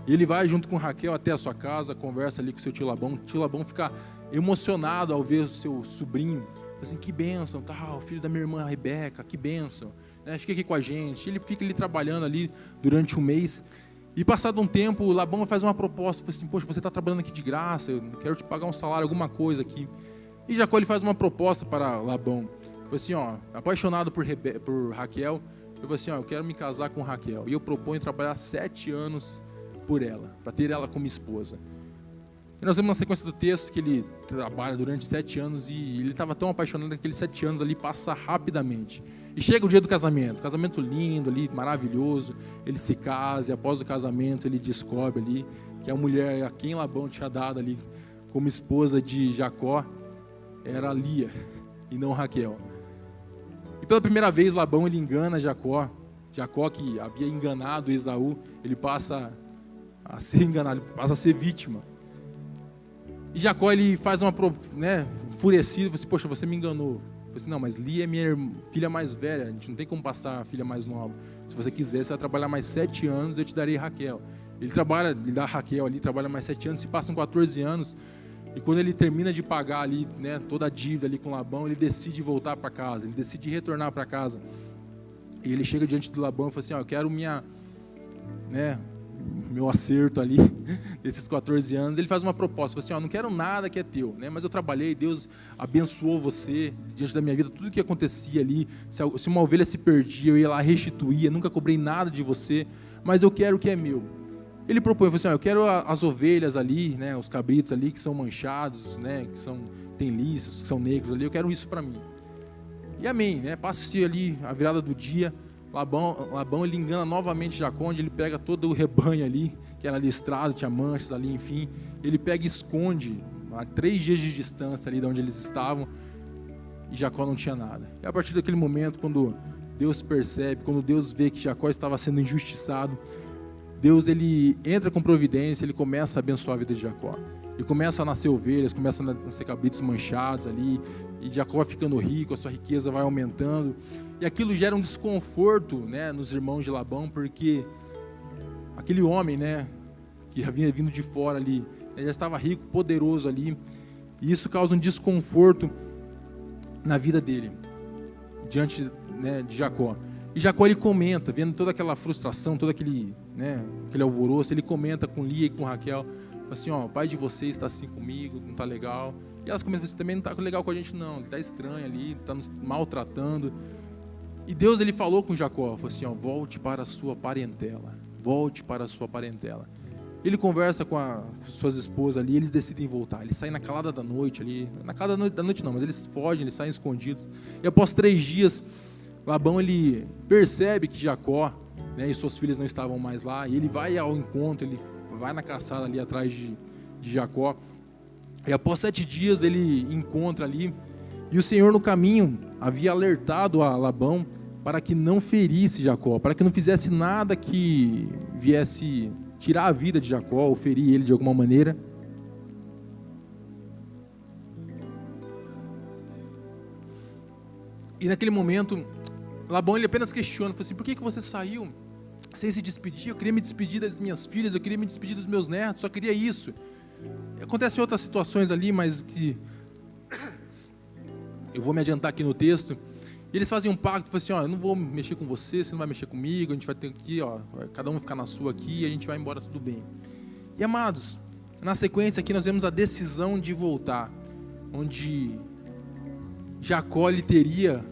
e ele vai junto com Raquel até a sua casa, conversa ali com seu tio Labão. O tio Labão fica emocionado ao ver o seu sobrinho, assim, que bênção, tal, filho da minha irmã Rebeca, que bênção, né? Fica aqui com a gente. Ele fica ali trabalhando ali durante um mês, e passado um tempo, Labão faz uma proposta, fala assim, poxa, você está trabalhando aqui de graça, eu quero te pagar um salário, alguma coisa aqui. E Jacó, ele faz uma proposta para Labão, fala Foi assim, ó, apaixonado por Raquel. Eu falei assim, ó, eu quero me casar com Raquel. E eu proponho trabalhar 7 anos por ela, para ter ela como esposa. E nós vemos na sequência do texto que ele trabalha durante 7 anos e ele estava tão apaixonado que aqueles 7 anos ali passa rapidamente. E chega o dia do casamento lindo ali, maravilhoso, ele se casa e após o casamento ele descobre ali que a mulher a quem Labão tinha dado ali como esposa de Jacó era Lia e não Raquel. E pela primeira vez Labão ele engana Jacó. Jacó que havia enganado Esaú, ele passa a ser enganado, ele passa a ser vítima. E Jacó ele faz enfurecido, fala assim, poxa, você me enganou. Eu falei assim, não, mas Lia é minha filha mais velha, a gente não tem como passar a filha mais nova. Se você quiser, você vai trabalhar mais 7 anos, eu te darei Raquel. Ele dá Raquel ali, trabalha mais 7 anos, se passam 14 anos. E quando ele termina de pagar ali, né, toda a dívida ali com Labão, ele decide voltar para casa, ele decide retornar para casa. E ele chega diante do Labão e fala assim, ó, eu quero meu acerto ali, desses 14 anos. Ele faz uma proposta, fala assim, ó, não quero nada que é teu, né, mas eu trabalhei, Deus abençoou você diante da minha vida, tudo que acontecia ali, se uma ovelha se perdia, eu ia lá restituir, nunca cobrei nada de você, mas eu quero o que é meu. Ele propõe, assim, eu quero as ovelhas ali, né, os cabritos ali que são manchados, né, tem liços, que são negros ali, eu quero isso para mim. E amém, né? Passa-se ali a virada do dia, Labão ele engana novamente Jacó, onde ele pega todo o rebanho ali, que era listrado, tinha manchas ali, enfim, ele pega e esconde a 3 dias de distância ali de onde eles estavam, e Jacó não tinha nada. E a partir daquele momento, quando Deus percebe, quando Deus vê que Jacó estava sendo injustiçado, Deus ele entra com providência, ele começa a abençoar a vida de Jacó. E começa a nascer ovelhas, começa a nascer cabritos manchados ali, e Jacó vai ficando rico, a sua riqueza vai aumentando. E aquilo gera um desconforto, né, nos irmãos de Labão, porque aquele homem, né, que havia vindo de fora ali, ele já estava rico, poderoso ali, e isso causa um desconforto na vida dele, diante, né, de Jacó. E Jacó ele comenta, vendo toda aquela frustração, todo aquele alvoroço, ele comenta com Lia e com Raquel, assim, ó, o pai de vocês está assim comigo, não está legal. E elas comentam, você também não está legal com a gente não, ele está estranho ali, está nos maltratando. E Deus ele falou com Jacó, falou assim, ó, volte para a sua parentela, volte para a sua parentela. Ele conversa com suas esposas ali, eles decidem voltar, eles saem na calada da noite ali, na calada da noite não, mas eles fogem, eles saem escondidos. E após 3 dias, Labão ele percebe que Jacó, né, e suas filhas não estavam mais lá, e ele vai ao encontro, ele vai na caçada ali atrás de Jacó, e após 7 dias ele encontra ali, e o Senhor no caminho havia alertado a Labão para que não ferisse Jacó, para que não fizesse nada que viesse tirar a vida de Jacó, ou ferir ele de alguma maneira. E naquele momento, Labão ele apenas questiona, fala assim, por que você saiu sem se despedir? Eu queria me despedir das minhas filhas, eu queria me despedir dos meus netos, só queria isso. Acontecem outras situações ali, mas que eu vou me adiantar aqui no texto. E eles fazem um pacto, falam assim, ó, eu não vou mexer com você, você não vai mexer comigo, a gente vai ter aqui, ó, cada um ficar na sua aqui e a gente vai embora tudo bem. E amados, na sequência aqui nós vemos a decisão de voltar, onde Jacó ele teria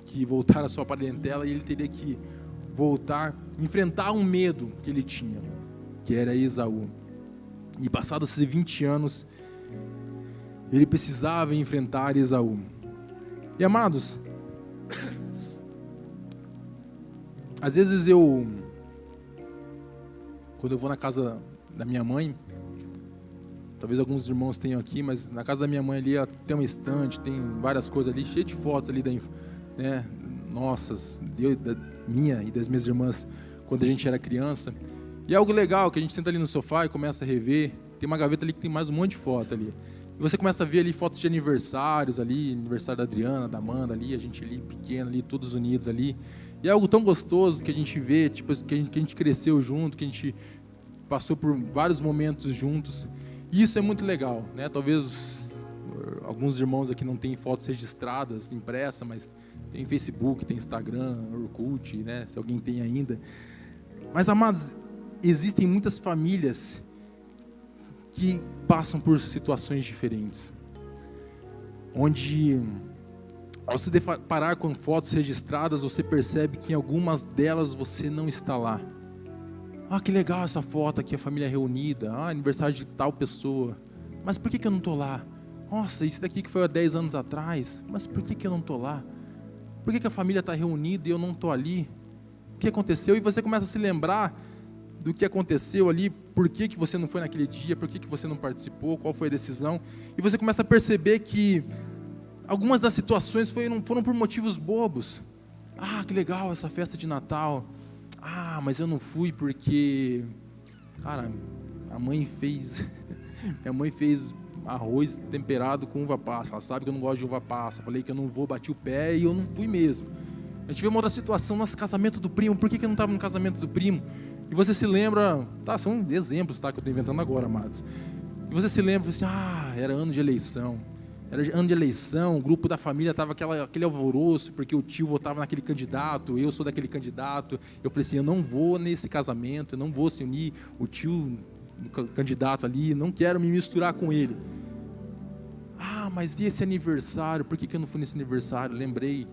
que voltar à sua parentela e ele teria que voltar, enfrentar um medo que ele tinha, que era Esaú. E passados esses 20 anos, ele precisava enfrentar Esaú. E amados, às vezes quando eu vou na casa da minha mãe, talvez alguns irmãos tenham aqui, mas na casa da minha mãe ali tem uma estante, tem várias coisas ali, cheio de fotos ali, né, nossas, da minha e das minhas irmãs, quando a gente era criança. E é algo legal, que a gente senta ali no sofá e começa a rever. Tem uma gaveta ali que tem mais um monte de foto ali. E você começa a ver ali fotos de aniversários ali, aniversário da Adriana, da Amanda ali, a gente ali pequeno ali, todos unidos ali. E é algo tão gostoso que a gente vê, tipo, que a gente cresceu junto, que a gente passou por vários momentos juntos. E isso é muito legal, né? Talvez alguns irmãos aqui não têm fotos registradas, impressas, mas tem Facebook, tem Instagram, Orkut, né? Se alguém tem ainda. Mas, amados, existem muitas famílias que passam por situações diferentes, onde Ao se deparar com fotos registradas, você percebe que em algumas delas você não está lá. Ah, que legal essa foto aqui, a família reunida. Ah, aniversário de tal pessoa. Mas por que eu não estou lá? Nossa, isso daqui que foi há 10 anos atrás. Mas por que eu não estou lá? Por que a família está reunida e eu não estou ali? O que aconteceu? E você começa a se lembrar do que aconteceu ali, por que você não foi naquele dia, por que você não participou, qual foi a decisão. E você começa a perceber que algumas das situações foram por motivos bobos. Ah, que legal essa festa de Natal. Ah, mas eu não fui porque, cara, minha mãe fez arroz temperado com uva passa. Ela sabe que eu não gosto de uva passa. Falei que eu não vou, bati o pé e eu não fui mesmo. A gente vê uma outra situação, nosso casamento do primo. Por que eu não estava no casamento do primo? E você se lembra, são exemplos, que eu estou inventando agora, amados. E você se lembra, assim, era ano de eleição. Era ano de eleição, o grupo da família estava aquele alvoroço, porque o tio votava naquele candidato, eu sou daquele candidato. Eu falei assim, eu não vou nesse casamento, eu não vou se unir o tio, o candidato ali, não quero me misturar com ele. Ah, mas e esse aniversário? Por que eu não fui nesse aniversário? Lembrei.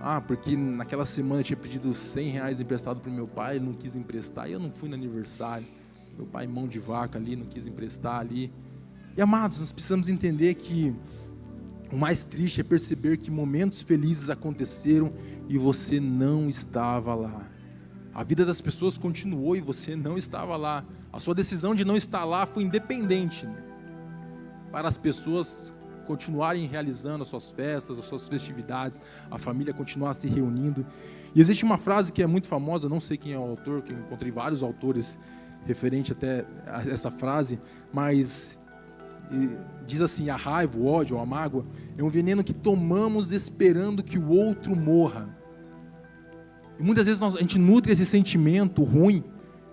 Ah, porque naquela semana eu tinha pedido R$100 emprestado para o meu pai, ele não quis emprestar, e eu não fui no aniversário. Meu pai, mão de vaca ali, não quis emprestar ali. E amados, nós precisamos entender que o mais triste é perceber que momentos felizes aconteceram e você não estava lá. A vida das pessoas continuou e você não estava lá. A sua decisão de não estar lá foi independente para as pessoas continuarem realizando as suas festas, as suas festividades, a família continuar se reunindo. E existe uma frase que é muito famosa, não sei quem é o autor, que eu encontrei vários autores referente até a essa frase, mas diz assim: a raiva, o ódio, a mágoa é um veneno que tomamos esperando que o outro morra. E muitas vezes a gente nutre esse sentimento ruim,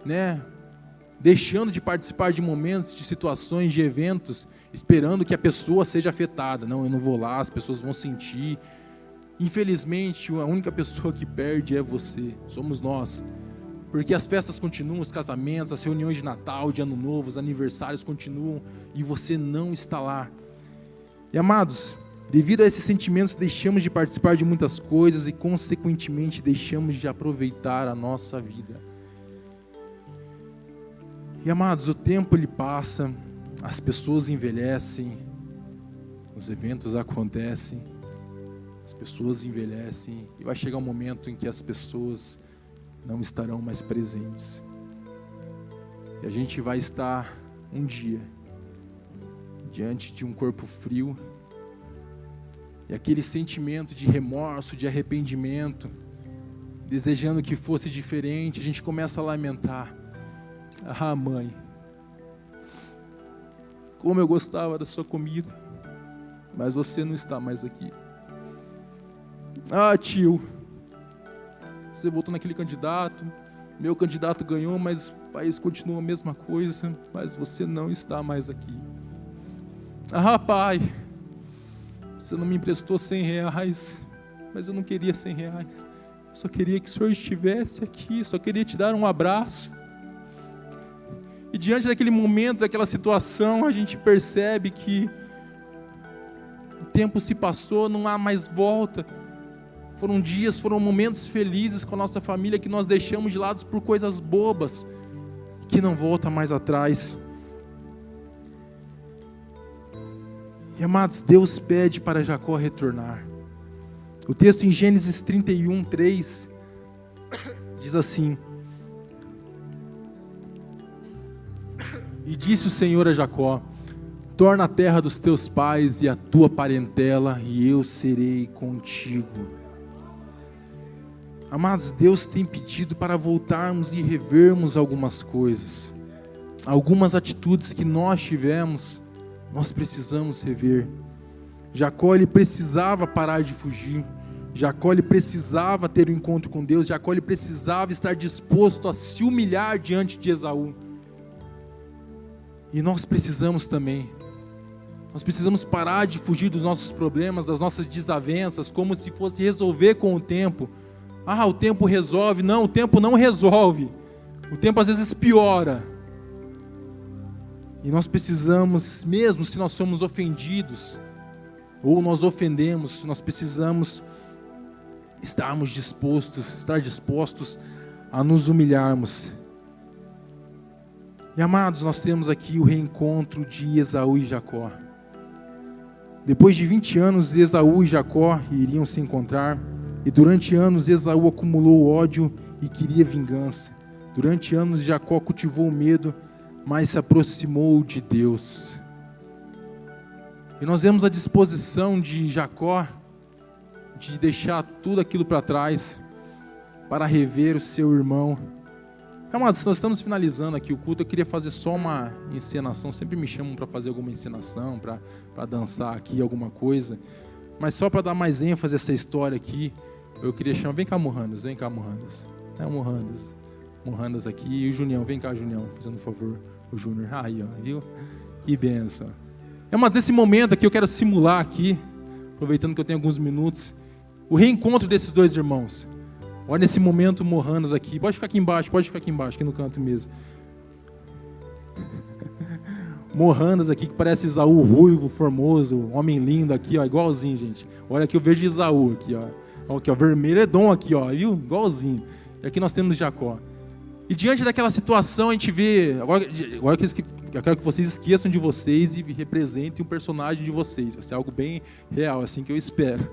né? Deixando de participar de momentos, de situações, de eventos, esperando que a pessoa seja afetada. Não, eu não vou lá, as pessoas vão sentir. Infelizmente, a única pessoa que perde é você, somos nós. Porque as festas continuam, os casamentos, as reuniões de Natal, de Ano Novo, os aniversários continuam e você não está lá. E amados, devido a esses sentimentos, deixamos de participar de muitas coisas e, consequentemente, deixamos de aproveitar a nossa vida. E amados, o tempo ele passa, as pessoas envelhecem, os eventos acontecem, as pessoas envelhecem e vai chegar um momento em que as pessoas não estarão mais presentes. E a gente vai estar um dia diante de um corpo frio e aquele sentimento de remorso, de arrependimento, desejando que fosse diferente, a gente começa a lamentar. Ah, mãe, como eu gostava da sua comida, mas você não está mais aqui. Ah, tio, você votou naquele candidato, meu candidato ganhou, mas o país continua a mesma coisa, mas você não está mais aqui. Ah, pai, você não me emprestou R$100, mas eu não queria R$100, eu só queria que o senhor estivesse aqui, só queria te dar um abraço. E diante daquele momento, daquela situação, a gente percebe que o tempo se passou, não há mais volta. Foram dias, foram momentos felizes com a nossa família que nós deixamos de lado por coisas bobas, que não volta mais atrás. E amados, Deus pede para Jacó retornar. O texto em Gênesis 31:3 diz assim: E disse o Senhor a Jacó: torna a terra dos teus pais e a tua parentela, e eu serei contigo. Amados, Deus tem pedido para voltarmos e revermos algumas coisas. Algumas atitudes que nós tivemos, nós precisamos rever. Jacó, ele precisava parar de fugir. Jacó, ele precisava ter um encontro com Deus. Jacó, ele precisava estar disposto a se humilhar diante de Esaú. E nós precisamos também. Nós precisamos parar de fugir dos nossos problemas, das nossas desavenças, como se fosse resolver com o tempo. Ah, o tempo resolve. Não, o tempo não resolve. O tempo às vezes piora. E nós precisamos, mesmo se nós somos ofendidos, ou nós ofendemos, nós precisamos estar dispostos a nos humilharmos. E amados, nós temos aqui o reencontro de Esaú e Jacó. Depois de 20 anos, Esaú e Jacó iriam se encontrar, e durante anos Esaú acumulou ódio e queria vingança. Durante anos Jacó cultivou o medo, mas se aproximou de Deus. E nós vemos a disposição de Jacó de deixar tudo aquilo para trás para rever o seu irmão. Amados, nós estamos finalizando aqui o culto. Eu queria fazer só uma encenação. Sempre me chamam para fazer alguma encenação, para dançar aqui alguma coisa. Mas só para dar mais ênfase a essa história aqui, eu queria chamar. Vem cá, Mohandas. Vem cá, Mohandas. Mohandas aqui. E o Junião. Vem cá, Junião. Fazendo um favor. O Júnior. Aí, ó. Viu? Que bênção. Mas esse momento aqui eu quero simular aqui, aproveitando que eu tenho alguns minutos, o reencontro desses dois irmãos. Olha esse momento, Mohandas aqui. Pode ficar aqui embaixo, aqui no canto mesmo. Mohandas aqui, que parece Esaú, ruivo, formoso, homem lindo aqui, ó, igualzinho, gente. Olha aqui, eu vejo Esaú aqui, ó. Olha aqui, ó, vermelho Edom aqui, ó, viu? Igualzinho. E aqui nós temos Jacó. E diante daquela situação, a gente vê... Agora eu quero que vocês esqueçam de vocês e representem um personagem de vocês. Vai ser algo bem real, assim que eu espero.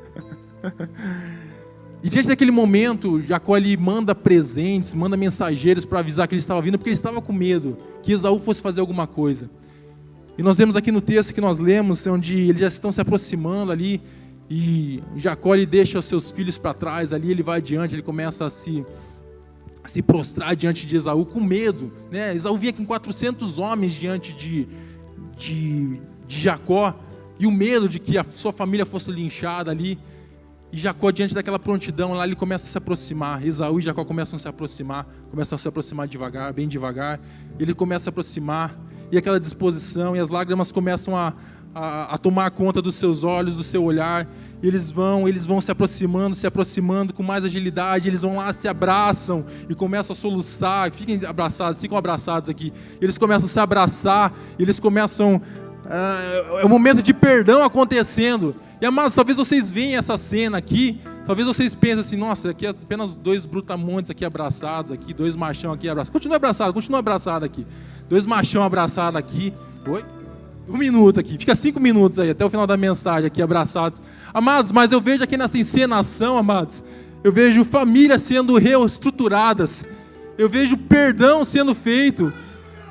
E diante daquele momento, Jacó ele manda presentes, manda mensageiros para avisar que ele estava vindo, porque ele estava com medo que Esaú fosse fazer alguma coisa. E nós vemos aqui no texto que nós lemos, onde eles já estão se aproximando ali, e Jacó ele deixa os seus filhos para trás, ali ele vai adiante, ele começa a se prostrar diante de Esaú com medo, né? Esaú vinha com 400 homens diante de Jacó, e o medo de que a sua família fosse linchada ali. E Jacó, diante daquela prontidão lá, ele começa a se aproximar. Esaú e Jacó começam a se aproximar devagar, bem devagar. Ele começa a se aproximar, e aquela disposição, e as lágrimas começam a tomar conta dos seus olhos, do seu olhar. E eles vão se aproximando com mais agilidade. Eles vão lá, se abraçam e começam a soluçar. Ficam abraçados aqui. Eles começam a se abraçar, eles começam... é um momento de perdão acontecendo. E amados, talvez vocês vejam essa cena aqui, talvez vocês pensem assim, nossa, aqui é apenas dois brutamontes aqui abraçados, aqui, dois machão aqui abraçados. Continua abraçado aqui. Dois machão abraçados aqui. Oi? 1 minuto aqui, fica 5 minutos aí, até o final da mensagem aqui, abraçados. Amados, mas eu vejo aqui nessa encenação, amados, eu vejo famílias sendo reestruturadas, eu vejo perdão sendo feito,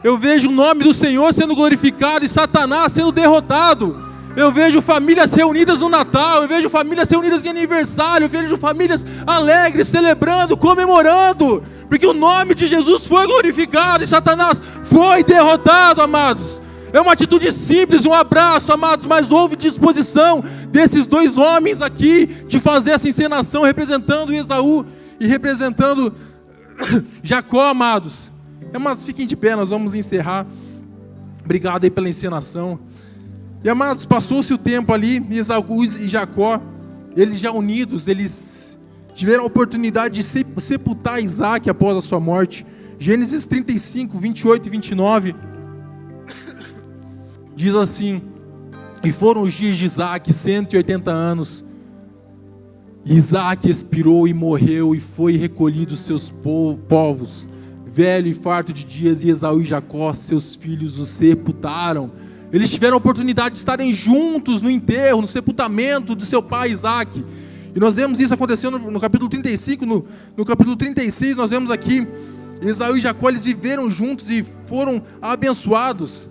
eu vejo o nome do Senhor sendo glorificado e Satanás sendo derrotado. Eu vejo famílias reunidas no Natal, eu vejo famílias reunidas em aniversário, eu vejo famílias alegres, celebrando, comemorando, porque o nome de Jesus foi glorificado e Satanás foi derrotado, amados. É uma atitude simples, um abraço, amados, mas houve disposição desses dois homens aqui de fazer essa encenação, representando Esaú e representando Jacó, amados. Amados, fiquem de pé, nós vamos encerrar. Obrigado aí pela encenação. E amados, passou-se o tempo ali, Esaú e Jacó, eles já unidos, eles tiveram a oportunidade de sepultar Isaac após a sua morte. Gênesis 35, 28 e 29, diz assim: e foram os dias de Isaac 180 anos, Isaac expirou e morreu, e foi recolhido seus povos, velho e farto de dias, e Esaú e Jacó, seus filhos, o sepultaram. Eles tiveram a oportunidade de estarem juntos no enterro, no sepultamento do seu pai Isaac. E nós vemos isso acontecendo no capítulo 35, no capítulo 36, nós vemos aqui, Esaú e Jacó, eles viveram juntos e foram abençoados.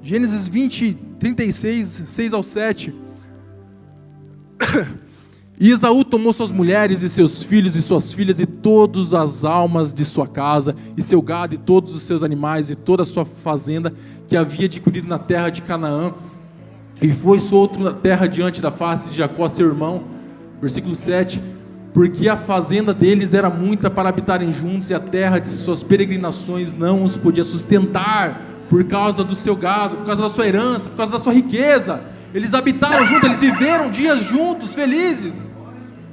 Gênesis 20, 36, 6 ao 7. E Esaú tomou suas mulheres e seus filhos e suas filhas e todas as almas de sua casa, e seu gado e todos os seus animais e toda a sua fazenda que havia adquirido na terra de Canaã, e foi solto na terra diante da face de Jacó seu irmão. Versículo 7. Porque a fazenda deles era muita para habitarem juntos, e a terra de suas peregrinações não os podia sustentar, por causa do seu gado, por causa da sua herança, por causa da sua riqueza. Eles habitaram juntos, eles viveram dias juntos, felizes,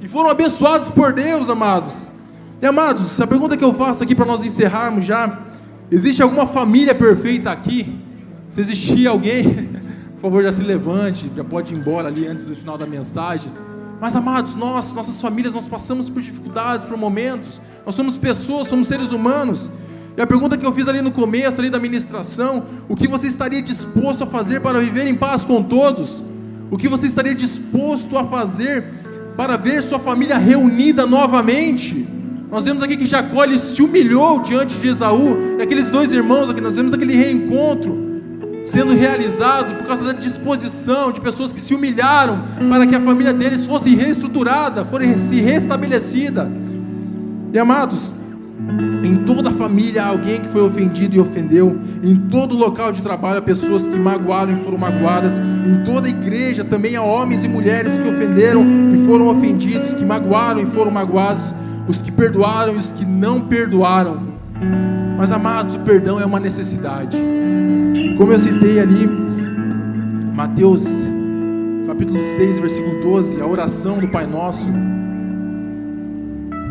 e foram abençoados por Deus, amados. E amados, a pergunta que eu faço aqui para nós encerrarmos já: existe alguma família perfeita aqui? Se existir alguém, por Por favor, já se levante, já pode ir embora ali antes do final da mensagem. Mas, amados, nossas famílias, nós passamos por dificuldades, por momentos. Nós somos pessoas, somos seres humanos. E a pergunta que eu fiz ali no começo, ali da ministração: o que você estaria disposto a fazer para viver em paz com todos? O que você estaria disposto a fazer para ver sua família reunida novamente? Nós vemos aqui que Jacó, ele se humilhou diante de Esaú, e aqueles dois irmãos aqui, nós vemos aquele reencontro sendo realizado por causa da disposição de pessoas que se humilharam para que a família deles fosse reestruturada, fosse restabelecida. E, amados, em toda a família há alguém que foi ofendido e ofendeu. Em todo local de trabalho há pessoas que magoaram e foram magoadas. Em toda igreja também há homens e mulheres que ofenderam e foram ofendidos, que magoaram e foram magoados, os que perdoaram e os que não perdoaram. Mas, amados, o perdão é uma necessidade. Como eu citei ali, Mateus capítulo 6, versículo 12, a oração do Pai Nosso: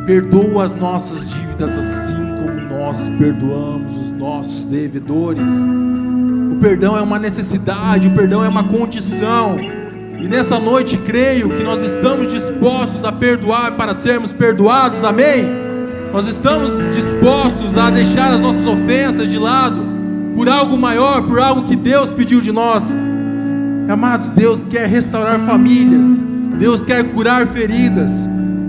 perdoa as nossas dívidas assim como nós perdoamos os nossos devedores. O perdão é uma necessidade, o perdão é uma condição. E nessa noite creio que nós estamos dispostos a perdoar para sermos perdoados, amém? Nós estamos dispostos a deixar as nossas ofensas de lado por algo maior, por algo que Deus pediu de nós. Amados, Deus quer restaurar famílias, Deus quer curar feridas.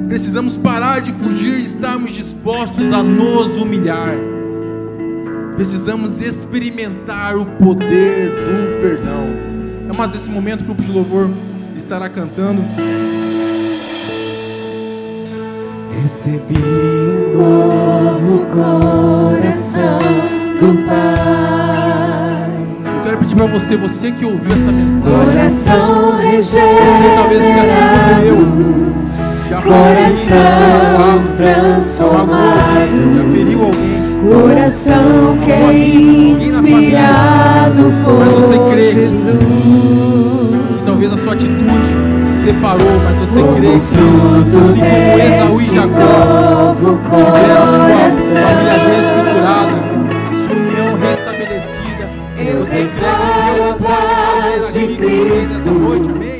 Precisamos parar de fugir e estarmos dispostos a nos humilhar. Precisamos experimentar o poder do perdão. Mas nesse momento o grupo de louvor estará cantando. Recebi um novo coração do Pai. Eu quero pedir para você que ouviu essa mensagem, coração você talvez que assim como eu já coração transformado, já feriu alguém, coração que é inspirado por Jesus. E talvez a sua atitude separou, mas você crê que assim como Esaú e Jacó tiveram a sua família reestruturada, sua união restabelecida, você crê que Deus pode fazer aquilo que você fez essa noite, amém?